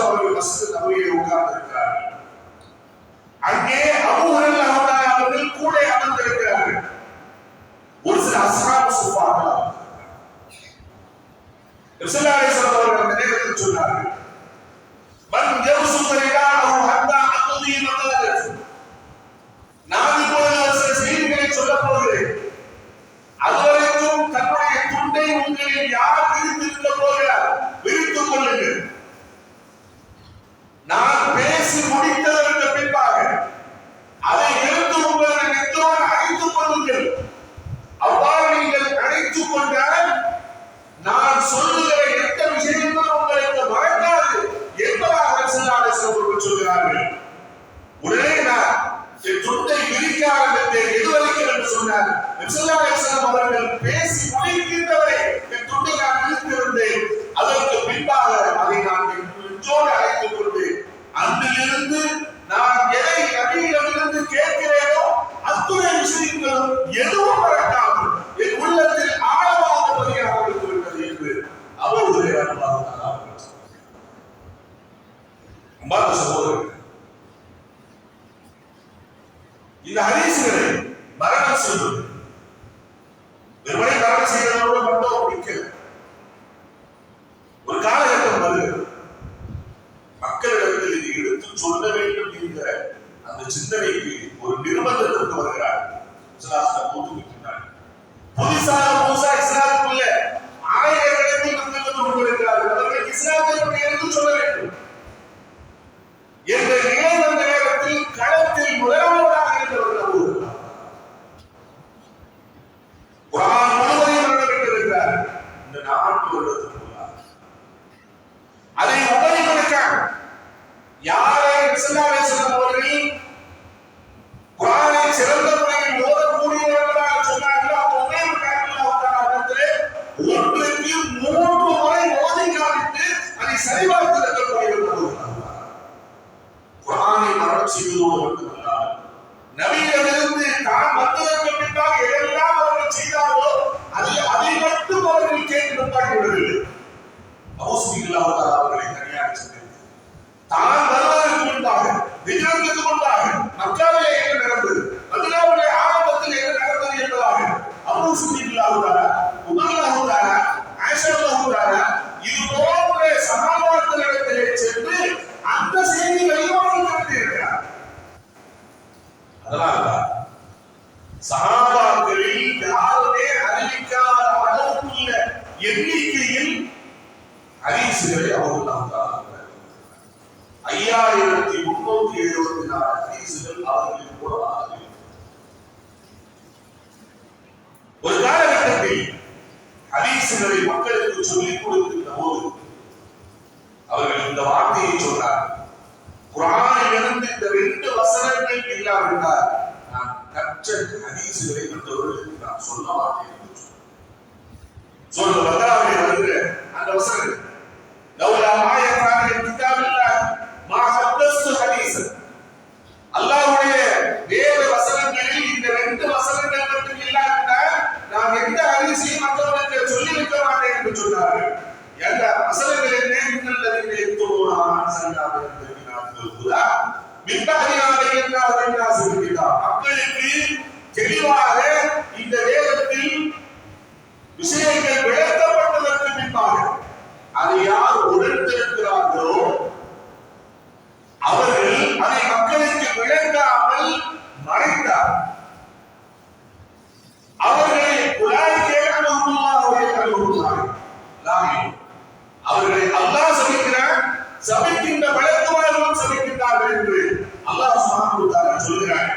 அவர்கள் மஸ்ஜித் நபவியில் உட்கார்ந்து இருக்கிறார்கள். அங்கே அபூ ஹுரைரா அவர்கள் கூட அமர்ந்திருக்கிறார்கள். ஒரு சில அஸ்ஹாபு சுஃபாக்கள் அவர்கள் அந்த நேரத்தில் சொன்னார்கள், மன் யர்சுதரிலாஹு ஹத்தா அக்தி மதலத். நான் இப்பொழுது ஒரு சில செய்திகளை சொல்லப் போகிறேன். அதுவரைக்கும் தன்னுடைய துண்டை உங்களில் யார் விரித்திருக்க போகிறார், விரித்துக் கொள்ளுங்கள். நான் பேசி முடித்ததற்கு பின்பாக அதை எடுத்து உங்களை நெஞ்சோடு அணைத்துக் கொள்ளுங்கள். அவ்வாறு நீங்கள் அணைத்துக் கொண்டால் நான் சொல்லுகிற எந்த விஷயங்களும் உங்களுக்கு மறக்காது என்பதாக சொல்கிறார்கள். உடனே நான் என் துண்டை விரிக்க ஆரம்பித்தேன். எதுவரைக்கும் என்று சொன்னார். அவர்கள் பேசி முடிக்கின்றவரை என் துண்டை நான் விரித்திருந்தேன். அதற்கு பின்பாக அதை நான் நெஞ்சோடு அழைத்துக் கொண்டு அன்றிலிருந்து நான் எதை நபியிடமிருந்து கேட்கிறேனோ அத்துணை விஷயங்களும் எதுவும் மறக்காமல் என் உள்ளத்தில் ஆழமாக பதியாக விட்டது என்று அவர்களுடைய சகோதரர்கள் இந்த ஹதீஸ்களை எதிர்பார்த்திருக்கக்கூடியவர்கள் குர்ஆனை மரணம் செய்வதோடு மட்டுமல்லாமல் நபியிடமிருந்து தான் வந்ததற்கு பின்னால் எதெல்லாம் அவர்கள் செய்தார்களோ அதை மட்டும் அவர்கள் கேட்டு நிற்பாட்டி விடவில்லை. அவர்களை தனியாக சிந்தித்து தான் வருவதற்கு முன்பாக விஜயத்துக்கு முன்பாக மக்காவிலே என்ன நடந்தது, மதீனாவுடைய ஆரம்பத்தில் என்ன நடந்தது என்பதாக இது போன்ற சகாபாக்களிடத்திலே சென்று அந்த செய்திகளையும் அவர்கள் கண்டிருக்கிறார். அதனால்தான் சகாபாக்களில் யாருமே அறிவிக்காத அளவுக்குள்ள எண்ணிக்கையில் ஹதீசுகளை அவர்கள் 5374 ஹதீசுகள் அவர்களுக்கு கூட ஒரு காலகட்டத்தில் ஹதீசுகளை மக்களுக்கு சொல்லிக் கொடுக்கின்ற போது அவர்கள் இந்த வார்த்தையை சொன்னார், குர்ஆனிலிருந்து இந்த 2 வசனங்கள் இல்லாவிட்டால் நான் கற்ற ஹதீசுகளை மற்றவர்களுக்கு நான் சொல்ல மாட்டேன் என்று சொல்ல பத்ராவிலே வருகிற அந்த வசனம் லவ்லா மா யக்ரான கிதாபில்லாஹ் மா ஹத்தஸ்து ஹதீஸன். அல்லாஹ்வுடைய வேத வசனங்களில் இந்த 2 வசனங்கள் மட்டும் இல்லாவிட்டால் நான் எந்த ஹதீஸையும் மற்றவர்களுக்கு சொல்லி வைக்க மாட்டேன் என்று சொன்னார்கள். அந்த வசனங்கள் என்ன? இன்னல்லதீன யக்துபூன மா அன்ஸல்னா மினல் பையினாத்தி வல் ஹுதா மின் பஅதி மா பையன்னாஹு லின்னாஸி ஃபில் கிதாப். மக்களுக்கு தெளிவாக இந்த வேதத்தில் விஷயங்கள் விளக்கப்பட்டதற்கு பின்பாக அதை யார் உணர்ந்திருக்கிறார்களோ அவர்கள் அதை மக்களுக்கு விளங்காமல் மறைத்தார். அவர்களை அவர்களை அல்லாஹ் சபிக்கிறார், சபிக்கின்ற வழக்குமார்களும் சபிக்கின்றார்கள் என்று அல்லாஹ் சுப்ஹானஹு வ தஆலா சொல்கிறார்.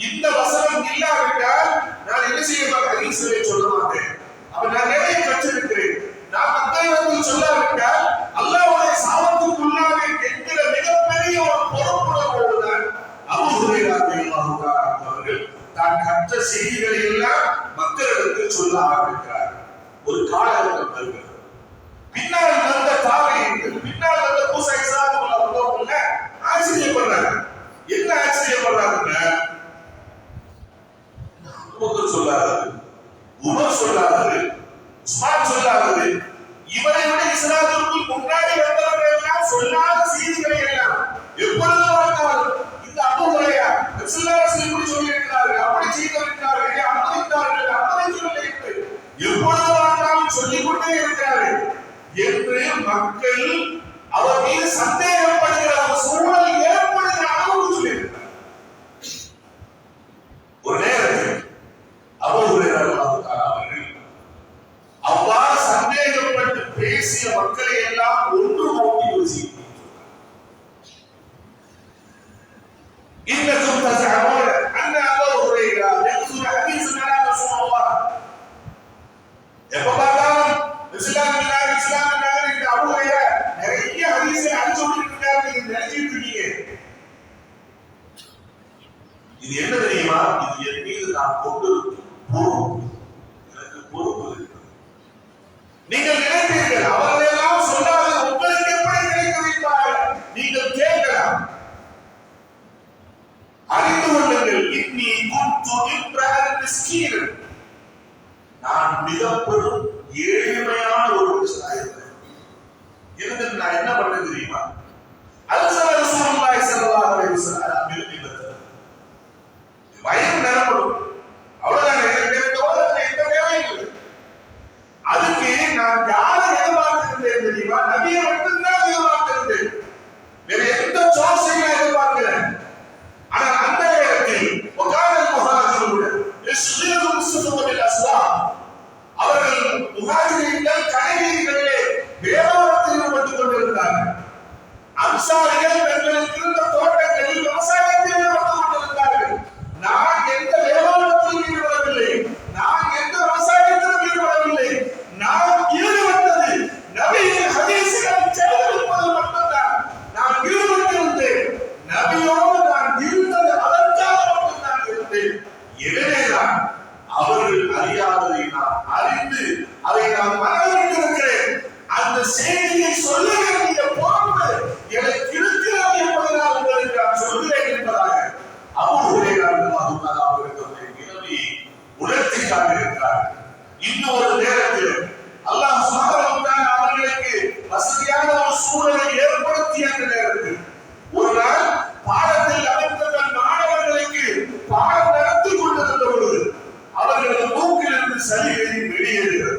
இந்த வசனம் இல்லாவிட்டால் நான் என்ன செய்ய மாட்டேன், ஹதீஸை சொல்ல மாட்டேன். அப்ப நான் நிறைய கற்றிருக்கிறேன். நான் மக்களிடத்தில் சொல்லாவிட்டால் அல்லாஹ்வுடைய சாபத்துக்குள்ளாக என்கிற மிகப்பெரிய ஒரு பொறுப்புணர்வோடுதான் அபூ ஹுரைரா ரலியல்லாஹு தஆலா அவர்கள் தான் கற்ற செய்திகளை எல்லாம் மக்களிடத்தில் சொல்ல ஆரம்பிக்கிறார். ஒரு காலகட்டம் வருகிறது. பின்னால் வந்த தாவீன்கள், பின்னால் வந்த மூசா இஸ்ஸாவுல் அல்லாஹ்வுல ஆச்சரியப்படுறாங்க. என்ன ஆச்சரியப்படுறாங்கன்னா, அபூபக்கர் சொல்லாரு, உமர் சொல்லாரு, உஸ்மான் சொல்லாரு, இவரை விட இஸ்லாத்திற்குள் முன்னாடி வந்தவர்கள் எல்லாம் சொல்லாத செய்திகளை எல்லாம் எப்பொழுது பார்த்தாலும் இந்த அபூ ஹுரைரா ரசூலுல்லாஹி இப்படி சொல்லியிருக்கிறார்கள், அப்படி செய்திருக்கிறார்கள், அப்படி சொல்லியிருக்கிறார்கள், எப்பொழுது பார்த்தாலும் சொல்லிக் கொண்டே இருக்கிறார்கள் என்று மக்கள் அவர் மீது சந்தேகப்படுகிற ஒரு சூழல் ஏற்படுகிற அளவுக்கு சொல்லியிருக்கிறார். ஒரு நேரத்தில் அபூ ஹுரைரா ரலியல்லாஹு தஆலா அவர்கள் அவ்வாறு சந்தேகப்பட்டு பேசிய மக்களை எல்லாம் ஒன்று கூட்டி ஒரு செய்தி சொன்னார். இன்னக்கும் தஸஅமூன அன்ன அபூ ஹுரைரா யக்ஸுரு ஹதீஸன் அலா ரசூலுல்லாஹ். எப்ப பார்த்தாலும் இஸ்லாம் இந்த அபூ ஹுரைரா நிறைய ஹதீஸை அடிச்சு விட்டுருக்காரு, நீங்க நினைச்சிட்டு இருக்கீங்க. இது என்ன தெரியுமா? இது என் மீது நான் கொண்டு பொறுப்பு, எனக்கு பொறுப்பு இருக்கு. நீங்கள் நினைப்பீர்கள் அவர்கள் எல்லாம் சொல்லாத உங்களுக்கு எப்படி நினைக்க வைப்பார்கள்? நீங்கள் கேட்கலாம். அறிந்து கொள்ளுங்கள், இன்னி குன்து இம்ரஅன் மிஸ்கீனன், நான் மிக பெரும் ஏழ்மையான ஒரு மனுஷனாக இருக்கிறேன். இருந்து நான் என்ன பண்ணேன் தெரியுமா? அல்சல ரசூலுல்லாஹி ஸல்லல்லாஹு அலைஹி வஸல்லம் வயது நிரப்படும், அவ்வளவுதான். எந்த தேவையில்லை. அதுக்கு நான் யாரை எதிர்பார்த்திருந்தேன் தெரியுமா? நபியை மட்டும்தான் எதிர்பார்த்திருந்தேன், வேற எந்த சோர்ஸையும் எதிர்பார்க்கிறேன். ஆனால் அந்த நேரத்தில் வகாலல் முஹாஜிரூன் யஸ்ஹிது முஸ்தஃபில் அஸ்லாம், அவர்கள் முஹாஜிரீன்கள் கடைவீதிகளிலே வியாபாரத்தில் ஈடுபட்டுக் கொண்டிருந்தார்கள். அன்சாரிகள் தங்களுக்கு இருந்த தோட்டங்களில் விவசாயத்தில் ஈடுபட்டுக் கொண்டிருந்தார்கள். நான் எந்த வியாபாரத்திலும் ஈடுபடவில்லை, நான் எந்த விவசாயத்திலும் ஈடுபடவில்லை. நான் ஈடுபட்டது நபியின் ஹதீஸுகளை சேகரிப்பது மட்டும்தான். நான் ஈடுபட்டிருந்தேன், நபியோடு நான் இருந்தது அதற்காக மட்டும்தான் இருந்தேன். எனவேதான் அவர்கள் அறியாததை நான் அறிந்து அதை நான் மனதில் இருக்கிறேன். அந்த செய்தியை சொல்ல வேண்டிய சூழலை ஏற்படுத்திய அந்த நேரத்தில் ஒரு நாள் பாடத்தில் அமைந்த தன் மாணவர்களுக்கு பாடம் நடத்தி கொண்டிருந்த பொழுது அவர்களது மூக்கிலிருந்து சளிகளை வெளியேறுகிறது.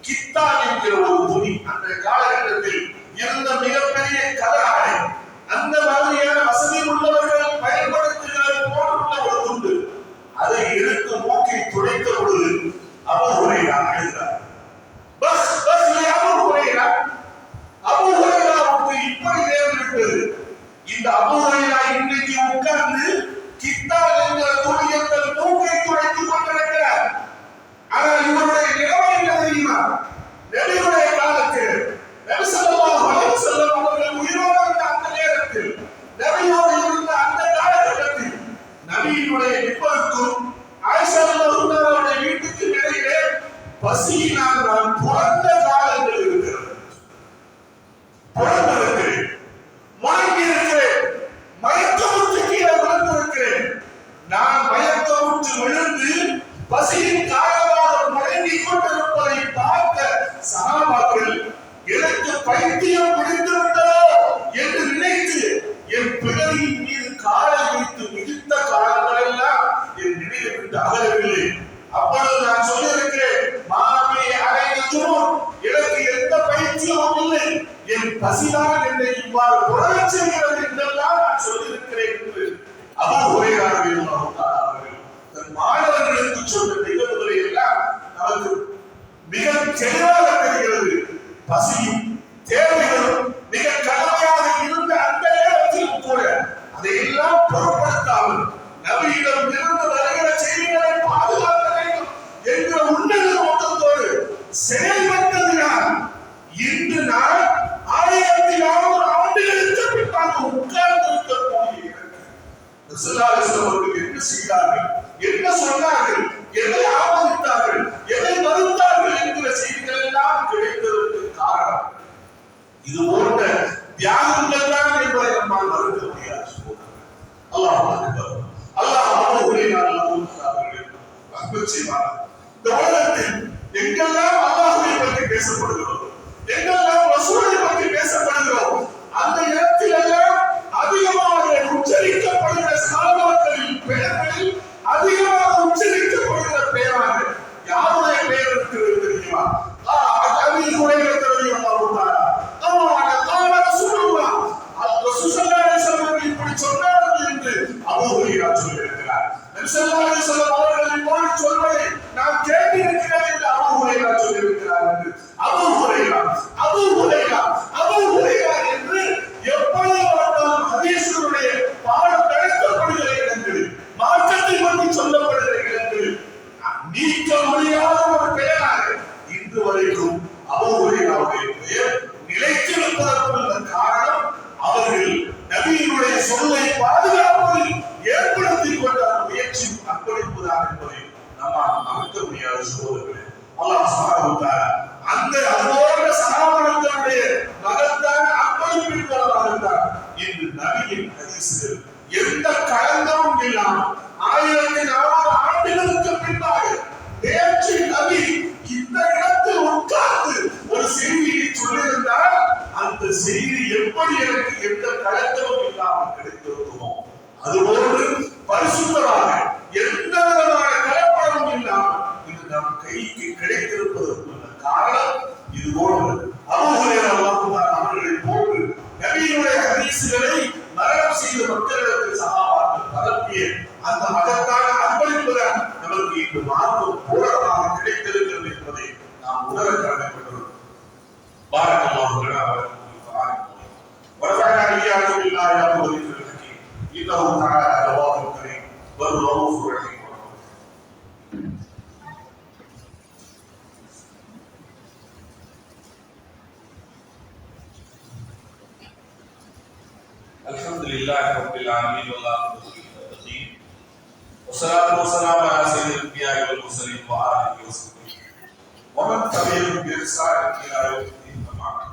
கித்தான் என்கிற ஒரு துணி அந்த காலகட்டத்தில் இருந்த மிகப்பெரிய கலராடை, அந்த மாதிரியான வசதி உள்ளவர்கள் பயன்படுத்துகிற போன்ற ஒரு துண்டு. அதை எடுத்து மூக்கை துடைத்த பொழுது அபூ ஹுரைரா அழுகிறார். அபூ ஹுரைராவுக்கு இப்படி நேர்ந்துவிட்டது. இந்த அபூ ஹுரைரா இன்றைக்கு உட்கார்ந்து கித்தான் என்கிற துணியை தன் மூக்கை துடைத்துக் கொண்டிருக்கிறார். ஆனால் இவருடைய நிலைமை என்ன தெரியுமா? நபியுடைய காலத்தில் நபி ஸல்லல்லாஹு அலைஹி வஸல்லம் அவர்கள் உயிரோடு இருந்த அந்த நேரத்தில், நபியோடு இருந்த அந்த காலகட்டத்தில் நபியினுடைய நிற்பதற்கும் ஆயிஷா ரலியல்லாஹு அன்ஹா வீட்டுக்கு இடையிலே பசியினால் நான் புரண்ட காலங்கள் இருக்கிறது. புரண்டிருக்கிறேன், முடங்கி இருக்கிறேன், மயக்கமுற்று கீழே விழுந்திருக்கிறேன். நான் மயக்கமுற்று விழுந்து பசியின் காரணமாக முடங்கிக் கொண்டிருப்பதை பார்த்த சஹாபாக்கள் எனக்கு பைத்தியம் பிடித்திருந்ததோ என்று நினைத்து என் பிறவியின் மீது காலை வைத்து மிகுந்த காலங்கள் எல்லாம் என் நினைவை விட்டு அகலவில்லை. அப்பொழுது நான் சொல்லியிருக்கிறேன், மாமி அடைந்தும் எனக்கு எந்த பைத்தியமும் இல்லை, என் பசிதான் என்னை இவ்வாறு உணரச் செய்கிறது என்றெல்லாம் நான் சொல்லியிருக்கிறேன் என்று அபூ ஹுரைரா ரலியல்லாஹு தஆலா அவர்கள் தன் மாணவர்களுக்கு சொன்ன நிகழ்வுகளை எல்லாம் நமக்கு மிக தெளிவாக தெரிகிறது. பசியும் தேவைகளும் மிக கடுமையாக இருந்த அந்த நேரத்திலும் கூட அதையெல்லாம் பொருட்படுத்தாமல் நபியிடம் இருந்து வருகிற செய்திகளை பாதுகாக்க வேண்டும் என்கிற உன்னத நோக்கத்தோடு செயல்பட்டதினால் இன்று நான் 1400 ஆண்டுகளுக்கு பின்பாக உட்கார்ந்திருக்கக்கூடிய அவர்கள் என்ன செய்தார்கள், என்ன சொன்னார்கள், எதை ஆமோதித்தார்கள், எதை மறுத்தார்கள் என்கிற செய்திகள் எல்லாம் கிடைத்ததற்கு காரணம் இது போன்ற தியாகங்கள் தான் என்பதை நம்மால் மறுக்க முடியாது. அல்லாஹ் அக்பர். அல்லாஹ் அபூ ஹுரைரா அவர்கள் ரஹ்மத் செய்வார். இந்த உலகத்தில் எங்கெல்லாம் அல்லாஹ்வை பற்றி பேசப்படுகிறோம், எங்கெல்லாம் ரசூலை பற்றி பேசப்படுகிறோம், அந்த இடத்தில் எல்லாம் அதிகமாக உச்சரிக்கப்படுகிற சஹாபாக்களின் பெயர்களில் அதிகமாக உச்சரிக்கப்படுகிற பெயராக யாருடைய பெயர் இருக்கிறது தெரியுமா? அபூ ஹுரைரா ரலியல்லாஹு தஆலா கால ரசூலுல்லாஹ் ஸல்லல்லாஹு அலைஹி வஸல்லம் இப்படி சொன்னார்கள் என்று அபூ ஹுரைரா சொல்லியிருக்கிறார். நபி ஸல்லல்லாஹு அலைஹி வஸல்லம் அவர்கள் இப்படி சொல்வதை நான் கேட்டிருக்கிறேன் என்று அபூ ஹுரைரா சொல்லியிருக்கிறார் என்று அபூ ஹுரைரா என்று எப்பொழுது பார்த்தாலும் ஹதீஸுடைய பாடம் நடத்தப்படுகிற இடங்களில், மார்க்கத்தை பற்றி சொல்லப்படுகிற இடங்களில் நீக்க முடியாத ஒரு பெயராக இன்று வரைக்கும் அபூ ஹுரைராவுடைய பெயர் நிலைத்திருப்பதற்குள்ள காரணம் அவர்கள் நபியினுடைய சொல்லை பாதுகாப்பதில் ஏற்படுத்திக் கொண்ட முயற்சி அர்ப்பணிப்புதான் என்பதை நம்மால் மறுக்க முடியாத சகோதரர்களே. அல்லாஹ் சுப்ஹானஹு வ தஆலா அந்த அபூர்வ சஹாபாக்களுடைய மகத்தான அர்ப்பணிப்பின் மூலமாக இருந்தார். இன்று நபியின் ஹதீஸ்கள் எந்த களங்கமும் இல்லாமல் 1400 ஆண்டுகளுக்கு பின்பாக நேற்று நபி இந்த இடத்தில் உட்கார்ந்து ஒரு செய்தியை சொல்லியிருந்தால் அந்த செய்தி எப்படி எனக்கு எந்த களங்கமும் இல்லாமல் கிடைத்திருக்குமோ அதுபோன்று பரிசுத்தமாக எந்த விதமான கலப்படமும் இல்லாமல் இது நம் கைக்கு கிடைத்திருப்பதற்குள்ள காரணம் இது போன்று அபூ ஹுரைரா ரலியல்லாஹு தஆலா அவர்களை போன்று நபியினுடைய ஹதீஸ்களை மரணம் செய்த மக்களுக்கு சஹாபாக்கள் பரப்பிய அந்த மகத்தான அர்ப்பணிப்புதான் நமக்கு இன்று மார்க்கம் பூரணமாக கிடைத்திருக்கிறது என்பதை நாம் உணர கடமைப்பட்டுள்ளோம். பாரக்கல்லாஹு லனா வ லக்கும் ஃபில் குர்ஆனில் ونفعنا إياكم بالآيات والذكر الحكيم إنه تعالى جواد كريم والرؤوف رحيم. الحمد لله رب العالمين والعاقبة للمتقين والصلاة والسلام على سيد الأنبياء والمرسلين وآله وصحبه ومن تبعهم بإحسان إلى يوم الدين. أما بعد.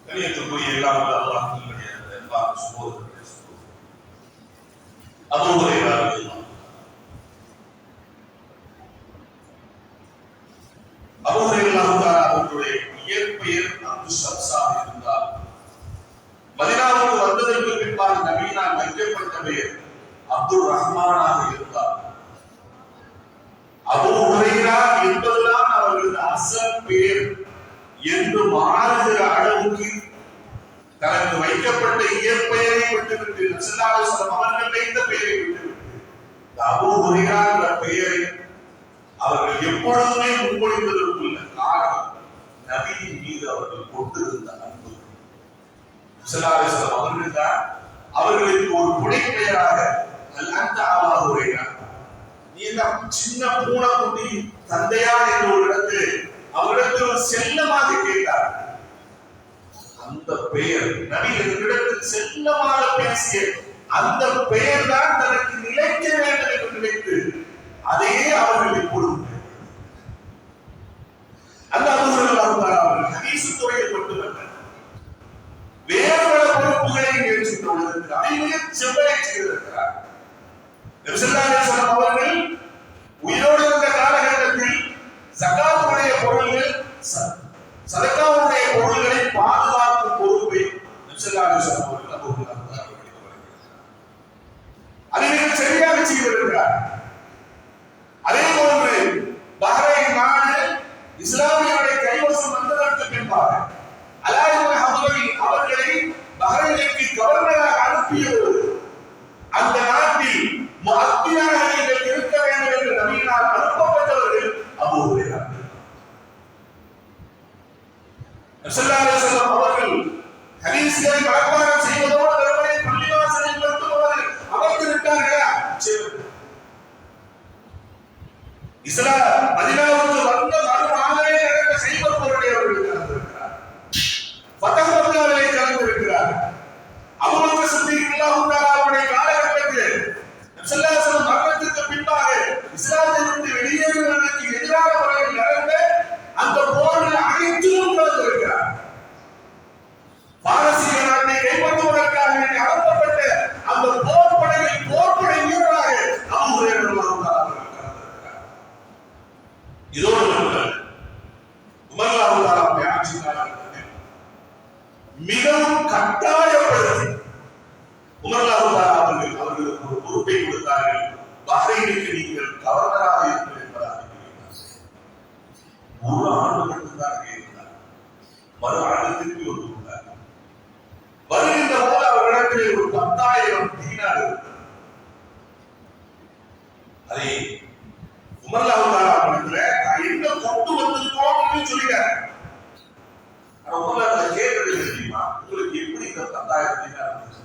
கலியத்துக்குரிய எல்லாம் அல்லாஹ் நல்லடியார்களே, எல்லா சகோதரர்களே, அபூ ஹுரைரா அவர்களுடைய இயற்பெயர் அப்து ஷம்ஸா இருந்தார். மதீனாவுக்கு வந்ததற்கு பின்பாக நபியினால் வைக்கப்பட்ட பெயர் அப்துல் ரஹ்மானாக இருந்தார். அபூ ஹுரைரா என்பதுதான் அவர்களது அசல் பெயர் என்று மாறுகிற அளவுக்கு தனக்கு வைக்கப்பட்ட இயற்பெயரை விட்டுவிட்டு ஸல்லல்லாஹு அலைஹி வஸல்லம் அவர்கள் இந்த பெயரை விட்டுவிட்டு அபூ ஹுரைரா என்ற பெயரை அவர்கள் எப்பொழுதுமே முன்மொழிந்ததற்குள்ள காரணம் நபியின் மீது அவர்கள் கொண்டிருந்த அன்பு. ஸல்லல்லாஹு அலைஹி வஸல்லம் அவர்கள் தான் அவர்களுக்கு ஒரு புனை பெயராக அன்த அபூ ஹுரைரா, நீ என்ன சின்ன பூனைக்குட்டி தந்தையா என்ற ஒரு இடத்தில் அவரிடத்தில் ஒரு செல்லமாக கேட்டார். அந்த பெயர் நபி இடத்தில் செல்லமாக பேசிய அந்த பெயர் தான் தனக்கு நிலைக்க வேண்டும் என்று நினைத்து அதையே அவர்கள் இப்பொழுது அந்த அபூஹுரைரா அவர்கள் ஹதீஸ் துறையில் மட்டுமல்ல வேறு பல பொறுப்புகளை ஏற்றுக்கொண்டு அதை மிக செவ்வனை செய்திருக்கிறார். நபி ஸல்லல்லாஹு அலைஹி வஸல்லம் அவர்கள் உயிரோடு இருந்த காலகட்டத்தில் ஜகாத்துடைய பொருள்கள் சதகாவுடைய பொருள்களை பாதுகாக்கும் பொறுப்பை நபி ஸல்லல்லாஹு அலைஹி வஸல்லம் அவர்கள் அபூஹுரைரா அதை மிக சரியாக செய்திருக்கிறார். அதே போன்று பஹ்ரைன் நாடு இஸ்லாமியருடைய கைவசம் வந்ததற்கு பின்பாக அலா இப்னு ஹதுரமி அவர்களை பஹ்ரைனுக்கு கவர்னராக அனுப்பியபோது அந்த நாட்டில் முஅத்தினாக நீங்கள் இருக்க வேண்டும் என்று நபியினால் அனுப்பப்பட்டவர்கள் அபூ ஹுரைரா. ஸல்லல்லாஹு அலைஹி வஸல்லம் அவர்கள் ஹதீஸ்களை மனப்பாடம் செய்வதோடு வெறுமனே பள்ளிவாசலில் மட்டும் அவர்கள் அமர்ந்திருக்கிறார்களா? இஸ்லாம் மதீனாவுக்கு வந்த மறுநாளே நடந்த கைபர் போரிலே அவர்கள் கலந்திருக்கிறார். ஃபதஹ் மக்காவிலே கலந்திருக்கிறார். அபூபக்கர் சித்திக் ரலியல்லாஹு தஆலா அவருடைய காலகட்டத்தில் நபி ஸல்லல்லாஹு அலைஹி வஸல்லம் மரணத்திற்கு பின்பாக இஸ்லாத்தை விட்டு வெளியேறுவதற்கு எதிரான முறையில் நடந்த அந்த போரில் அனைத்திலும் கலந்திருக்கிறார். பாரசீக நாட்டை கைப்பற்றுவதற்காக அனுப்பப்பட்ட அந்த போர்ப்படை வீரராக அபூ ஹுரைரா ரலியல்லாஹு தஆலா இதோடு உமர் ரலியல்லாஹு தஆலா ஆட்சி காலகட்டத்தில் மிகவும் கட்டாயப்படுத்தி உமர் ரலியல்லாஹு தஆலா அவர்களுக்கு ஒரு பொறுப்பை கொடுத்தார்கள். பஹ்ரைனுக்கு நீங்கள் கவர்னராக இருங்கள் என்பதாக ஒரு ஆண்டு மட்டும்தான் இருந்தார். மறு ஆண்டுக்கு ஒரு கொடுத்தார். வருகின்ற போது அவரிடத்திலே ஒரு 10,000 தீனார் இருந்தது. அதை உமர் ரலியல்லாஹு தஆலா அவர்களை நான் என்ன கொண்டு வந்திருக்கோம்னு சொல்லிட்டார். ஆனா உமர் அதை கேட்டது தெரியுமா, உங்களுக்கு எப்படி இந்த 10,000 தீனார் வந்துச்சு?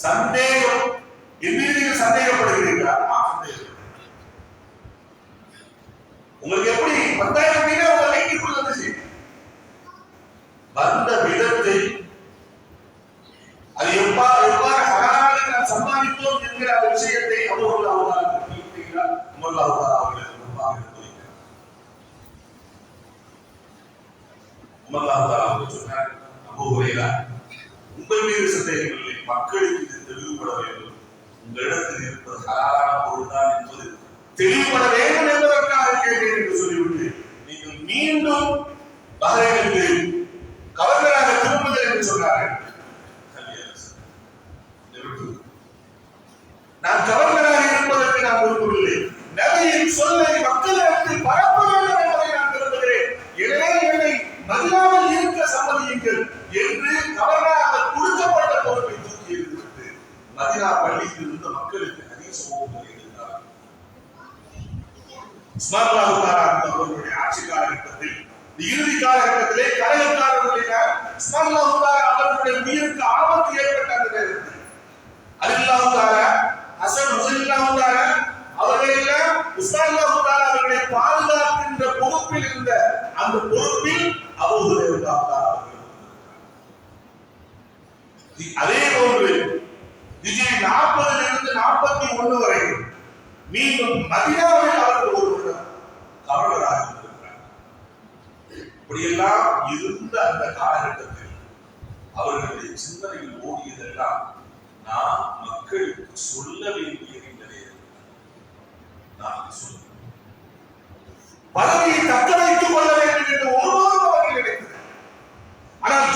சந்தேகம் எதிரிகள் சந்தேகப்படுகிறீர்களா? உங்களுக்கு எப்படி 10,000 தீனார் உங்க கைக்குள்ள வந்துச்சு? வந்த விதத்தை அது எவ்வாறு ஹலாலாக நாம் சம்பாதித்தோம் என்கிற அந்த விஷயத்தை அபூ ஹுரைரா உமர் ரலியல்லாஹு தஆலா அவர்களுக்கு முன்பாக எடுத்துரைத்தார். உமர் ரலியல்லாஹு தஆலா அவர்கள் சொன்னார், அபூ ஹுரைரா, உங்கள் மீது சந்தேகம் இல்லை, மக்களுக்கு இது தெளிவுபட வேண்டும். உங்களிடத்தில் இருப்பது ஹலாலான பொருள்தான் என்பது தெளிவுபட வேண்டும் என்பதற்காக கேட்டேன் என்று சொல்லிவிட்டு நீங்கள் மீண்டும் பஹ்ரைனுக்கு கவர்னராக திரும்புங்கள் என்று சொன்னார்கள். நான் கவர்னராக இருப்பதற்கு நான் விரும்பவில்லை. நபியின் சொல்லை மக்களிடத்தில் பரப்ப வேண்டும் என்பதை நான் விரும்புகிறேன். எனவே என்னை மதீனாவில் இருக்க சம்மதியுங்கள் என்று கவர்னராக கொடுக்கப்பட்ட பொறுப்பை தூக்கி எறிந்துவிட்டு மதீனா பள்ளியில் இருந்த மக்களுக்கு ஹதீஸ் ஓதுவதை எழுதினார். உஸ்மான் ரலியல்லாஹு தஆலா அவர்களுடைய ஆட்சி காலகட்டத்தில் இறுதி காலகட்டத்திலே கலைஞர்காரர்களுடைய உஸ்மான் ரலியல்லாஹு தஆலா அவர்களுடைய உயிருக்கு ஆபத்து ஏற்பட்ட அந்த நேரத்தில் அலி ரலியல்லாஹு தஆலா, ஹசன் ஹுசைன் ரலியல்லாஹு தஆலா அவர்களெல்லாம் உஸ்மான் ரலியல்லாஹு தஆலா அவர்களை பாதுகாக்கின்ற பொறுப்பில் இருந்த அந்த பொறுப்பில் அபூ ஹுரைரா ரலியல்லாஹு தஆலா அவர்கள். அதே போன்று ஹிஜ்ரி 40 இருந்து 41 வரை மீண்டும் மதீனாவில் அவர்கள் ஒரு கவர்னராக இருந்திருக்கிறார். இப்படியெல்லாம் இருந்த அந்த காலகட்டத்தில் அவர்களுடைய சிந்தனையில் ஓடியதெல்லாம் நான் மக்களுக்கு சொல்ல வேண்டிய பதவியை தக்க வைத்துக் கொள்ள வேண்டும் என்று ஒருவரும் அவர்கள் நினைத்தது. ஆனால்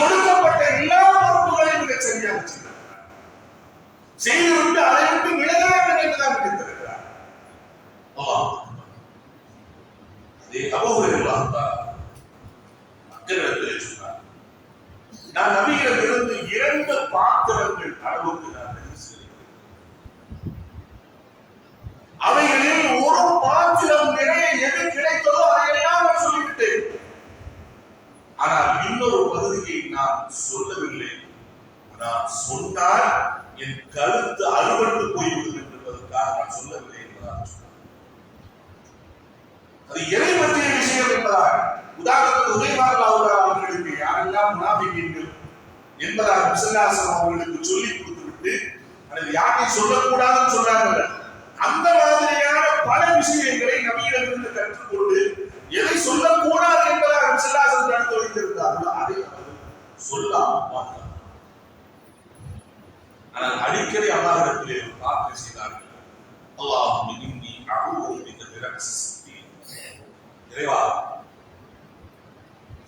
நான் நபியிடம் இருந்து 2 பாத்திரங்கள் அளவுக்கு நான் அவைகளில் ஒரு பாத்திரம் நிறைய எது கிடைத்ததோ அதையெல்லாம் நான் சொல்லிவிட்டேன். ஆனால் இன்னொரு பகுதியை நான் சொல்லவில்லை. நான் சொன்னால் என் கருத்து அறுபட்டு போய்விடும் என்பதற்காக நான் சொல்லவில்லை என்பதாக சொன்னார். அது எதை பற்றிய விஷயம் என்பதால் உதாரணத்துக்கு உதயமார்கள் அவர்களுக்கு யாரெல்லாம் முனாபிக்கீன்கள் என்பதாக விசல்லாசம் அவர்களுக்கு சொல்லி கொடுத்துவிட்டு அதை யாரையும் சொல்லக்கூடாதுன்னு சொல்றாங்க. அந்த மாதிரியான பல விஷயங்களை நபியிடமிருந்து கற்றுக்கொண்டு எதை சொல்லக்கூடாது என்பதாக விசல்லாசம் நடந்து வைத்திருந்தார்களோ அதை சொல்லாமல் பார்த்தார். ஆனால் அடிக்கடி அல்லாஹ்விடத்திலே பிரார்த்தனை செய்தார்கள். அல்லாஹும்ம இன்னி அஊது பிக பிரக்ஸி ஸித்தீன். இறைவா,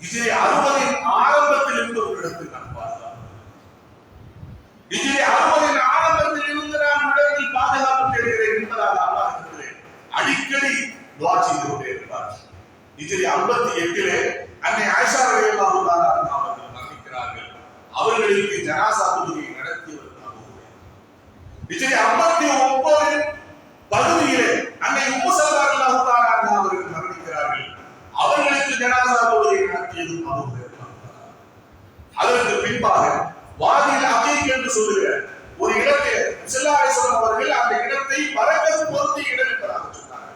ஹிஜ்ரி 60 ஆரம்பத்தில் இருந்து ஒரு இடத்தில் நான் பாதுகாப்பு, ஹிஜ்ரி 60 ஆரம்பத்தில் இருந்து நான் உலகில் பாதுகாப்பு தேடுகிறேன் என்பதாக அல்லாஹ்விடத்திலே அடிக்கடி துஆ செய்து கொண்டே இருப்பார். ஹிஜ்ரி 58 அன்னை ஆயிஷா ரலியல்லாஹு தஆலா அவர்கள் மரணிக்கிறார்கள். அவர்களுக்கு ஜனாஸா தொழுகை நடத்தியவர் ஹிஜ்ரி 59 பகுதியிலே அன்னை உம்மு சலமா ரலியல்லாஹு தஆலா அவர்கள் மரணிக்கிறார்கள். அவர்களுக்கு ஜனாஸா தொழுகை நடத்தியது அபூ ஹுரைரா. அதற்கு பின்பாக வாதில் அகீக் என்று சொல்லுகிற ஒரு இடத்தில் ஸல்லல்லாஹு அலைஹி வஸல்லம் அவர்கள் அந்த இடத்தை பரக்கத் பொருந்திய இடம் என்பதாக சொன்னார்கள்.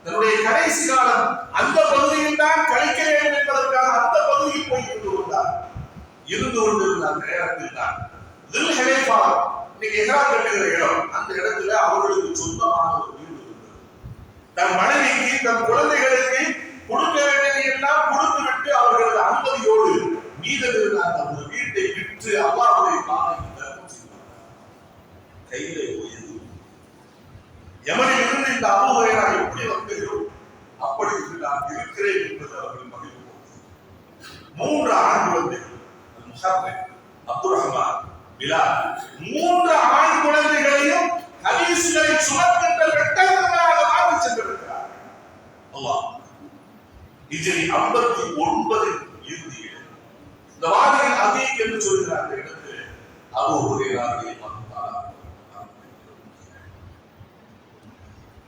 தன்னுடைய கடைசி காலம் அந்த பகுதியில் தான் கழிக்க வேண்டும் என்பதற்காக அந்த பகுதியில் போய் இருந்து கொண்டிருந்த அந்த நேரத்தில் தான் துல் ஹுலைஃபா இன்னைக்கு இஹ்ராம் கட்டுகிற இடம், அந்த இடத்துல அவர்களுக்கு சொந்தமான ஒரு வீடு இருந்தது. தன் மனைவிக்கு தன் குழந்தைகளுக்கு கொடுக்க வேண்டியதை எல்லாம் கொடுத்துவிட்டு அவர்களது அனுமதியோடு மீதம் இருந்த அந்த ஒரு வீட்டை விற்று அல்லாஹ்வுடைய பாதையில் தர்மம் செய்தார். கையிலே போயது யமனில் இருந்து இந்த அபூ ஹுரைரா எப்படி வந்தீர்களோ அப்படி நான் இருக்கிறேன் என்பது அவர்கள் மகிழ்வு. 3 ஆண் குழந்தைகள், முஹர்ரிம், அப்துல் ரஹ்மான், பிலால், 3 ஆண் குழந்தைகளையும் ஹதீஸ்களை சுமக்கின்ற வெட்டர்களாக மாற்றி சென்றிருக்கிறார் அல்லாஹ். ஹிஜ்ரி 59 இறுதியில் இந்த வாதில் அகீக் என்று சொல்கிற அந்த இடத்தில் அபூ ஹுரைரா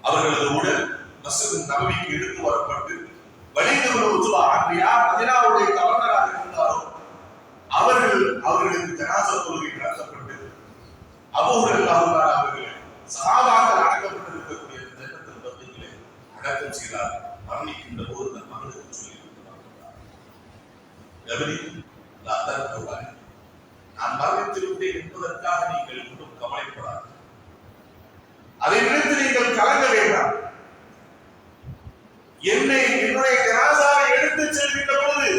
அவர்களது உடல் மஸ்ஜித் நபவிக்கு எடுத்து வரப்பட்டு வலீத் இப்னு உத்பா யார் மதீனாவுடைய கவர்னராக இருந்தாரோ அவர்களுக்கு ஜனாஸா தொழுகை நடத்தப்பட்டு அபூ ஹுரைரா அவர்கள் சஹாபாக்கள் அடக்கப்பட்டிருக்கக்கூடிய ஜன்னத்துல் பக்கீயிலே அடக்கம் செய்தார். மரணிக்கின்ற போது தன் மகனுக்கு சொல்லி கொடுத்தார், நான் மரணித்து விட்டேன் என்பதற்காக நீங்கள் இன்னும் கவலைப்படாது, அதை நினைத்து நீங்கள் கலங்க வேண்டாம். என்னுடைய ஜனாஸாவை எடுத்து செல்கின்ற பொழுது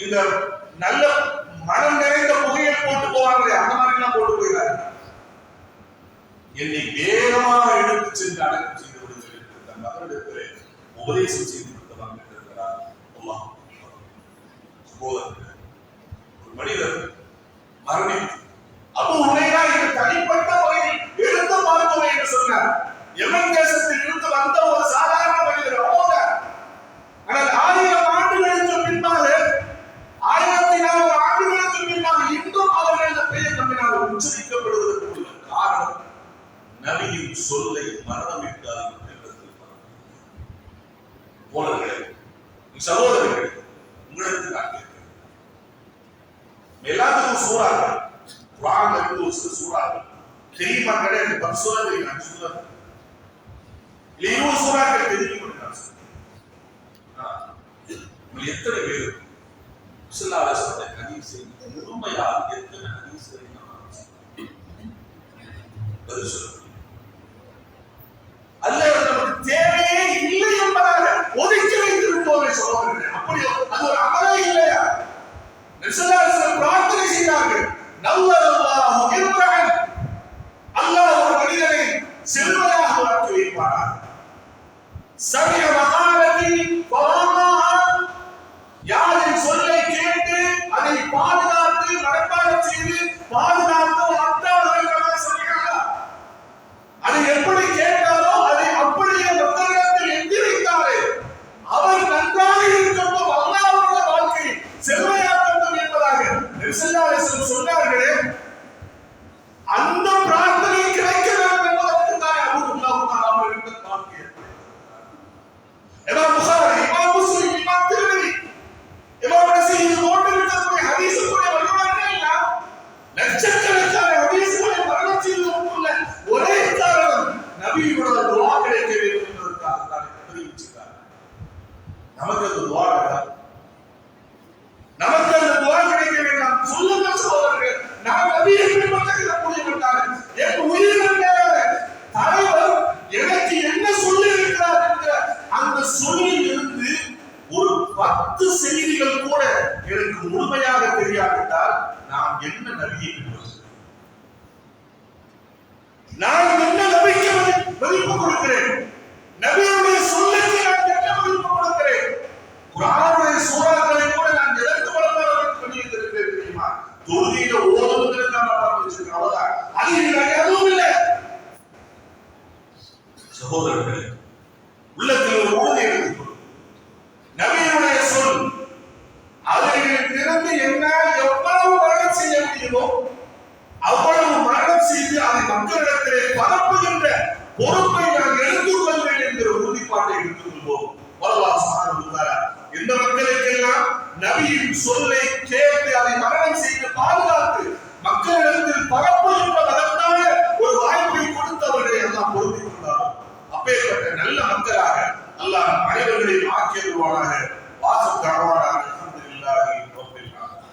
இந்த நல்ல மனம் நிறைந்த புகையை போட்டு போவாங்களே, அந்த மாதிரி எல்லாம் போட்டு போயிடாரு. என்னை வேகமாக எடுத்து சென்று அடக்கம் செய்து விடுங்கள் என்று தன் மகனிடத்திலே உபதேசம் செய்து விட்டதாக இருக்கிறார். அல்லாஹ் சகோதரர்களே, ஒரு மனிதர் மரணித்து அபூ ஹுரைரா இது தனிப்பட்ட முறையில் எடுத்து பார்த்தோம் என்று சொன்னார். யமன் தேசத்தில் இருந்து வந்த ஒரு சாதாரண மனிதர் அவங்க. ஆனால் 1000 ஆண்டுகளுக்கு பின்பாக 1400 ஆண்டுகளுக்கு பின்பாக இன்னும் அவர்கள் இந்த பெயர் நம்மினால் உச்சரிக்கப்படுவதற்கு காரணம் நபியின் சொல்லை மரணமிட்டார் என்பதில் போலர்களே, சகோதரர்களே, உங்களுக்கு நான் கேட்கிறேன். எல்லாத்துக்கும் சூறாக்கள் குர்ஆன்ல இருந்து ஒரு சில சூறாக்கள் தெரியுமா? கிடையாது. 10 சூறா தெரியும், 5 சூறா இல்லை, 20 சூறாக்கள் தெரியும். எத்தனை பேர் ஸல்லல்லாஹு அலைஹி வஸல்லம் ஹதீஸை முழுமையாக எத்தனை ஹதீஸ்களை பதில் சொல்ல அல்லாஹ் நமக்கு தேவையே இல்லை என்பதாக ஒதுக்கி வைத்திருப்போமே சகோதரர்களே. அப்படி அது ஒரு அமலே இல்லையா? ஸல்லல்லாஹு அலைஹி வஸல்லம் பிரார்த்தனை செய்தார்கள், நவ்வரல்லாஹு இர்ரஹன், அல்லாஹ் ஒரு மனிதனை செல்வதாக மாற்றி வைப்பார். சமிஅ மகாலதி ஃபவகாஹா, யாரின் சொல்லை கேட்டு அதை பாதுகாத்து மனப்பாடம் செய்து பாதுகாத்து அத்தாஹ் சொல்கிறார். அதை எப்படி கேட்டாரோ அதை அப்படியே மக்களிடத்தில் எத்தி வைத்தாரே, அவர் நன்றாக இருக்கட்டும், அல்லாஹ்வுடைய வாழ்க்கை செல்வையாக்கட்டும் என்பதாக சொன்னார்களே அந்த பிரார்த்தனை கிடைக்க வேண்டும் என்பதற்கு தான் அல்லாஹ் இருந்த வாழ்க்கை. இமாம் புகாரி, இமாம் முஸ்லிம், இமாம் திர்மிதி, இமாம் நஸீ போன்ற இருக்கக்கூடிய ஹதீஸுடைய வல்லுநர்கள் எல்லாம் லட்சக்கணக்கான ஹதீஸுகளை வரலாறு செய்துள்ள ஒரே காரணம் நபியோட துஆ கிடைக்க வேண்டும் என்பதற்காக தான் தெரிவிச்சிருக்காங்க. நமக்கு அந்த துஆ வேண்டாம், நமக்கு அந்த துஆ கிடைக்க வேண்டாம். சொல்லுங்க சகோதரர்கள், நான் நபியை பின்பற்றக்கூடியவர்கள், என் உயிரிழந்த தலைவர் எனக்கு என்ன சொல்லி இருக்கிறார் என்ற அந்த சொல்லில் இருந்து ஒரு 10 செய்திகள் கூட எனக்கு முழுமையாக தெரியாவிட்டால் நான் என்ன நபியை பின்பற்றுகிறேன், நான் என்ன நபிக்கு மதிப்பு கொடுக்கிறேன், நபியுடைய சொல்லுக்கு நான் என்ன மதிப்பு கொடுக்கிறேன், குர்ஆனுடைய சூறாக்களை கூட நான் எதற்கு வளர்ந்து பண்ணியிருக்கிறேன் தெரியுமா? தொழுகையில ஓதுவதற்கு நான் ஆரம்பிச்சிருக்கேன், அவ்வளவுதான். அது இல்லை, அதுவும் இல்லை. சகோதரர்களே, உள்ளத்தில் ஒரு உறுதி எடுத்துக்கொள்ளும். நபியுடைய சொல் அதிலிருந்து என்னால் எவ்வளவு மரணம் செய்ய முடியுமோ அவ்வளவு மரணம் செய்து அதை மக்களிடத்திலே பரப்புகின்ற பொறுப்பை நான் எடுத்துக்கொள்வேன் என்கிற உறுதிப்பாட்டை எடுத்துக்கொள்வோம். அல்லாஹ் சுப்ஹானஹு வ தஆலா இந்த மக்களுக்கெல்லாம் நபியின் சொல்லை கேட்டு அதை மரணம் செய்து பாதுகாத்து மக்களிடத்தில் பரப்புகின்ற மகத்தான ஒரு வாய்ப்பை கொடுத்தவர்களை அல்லாஹ் பொருந்திக் கொண்டார். அப்பேற்பட்ட நல்ல மக்களாக அல்லாஹ் அனைவர்களையும் ஆக்கியருவானாக. வாசல் தரவானாக. அல்ஹம்துலில்லாஹி ரப்பில் ஆலமீன்.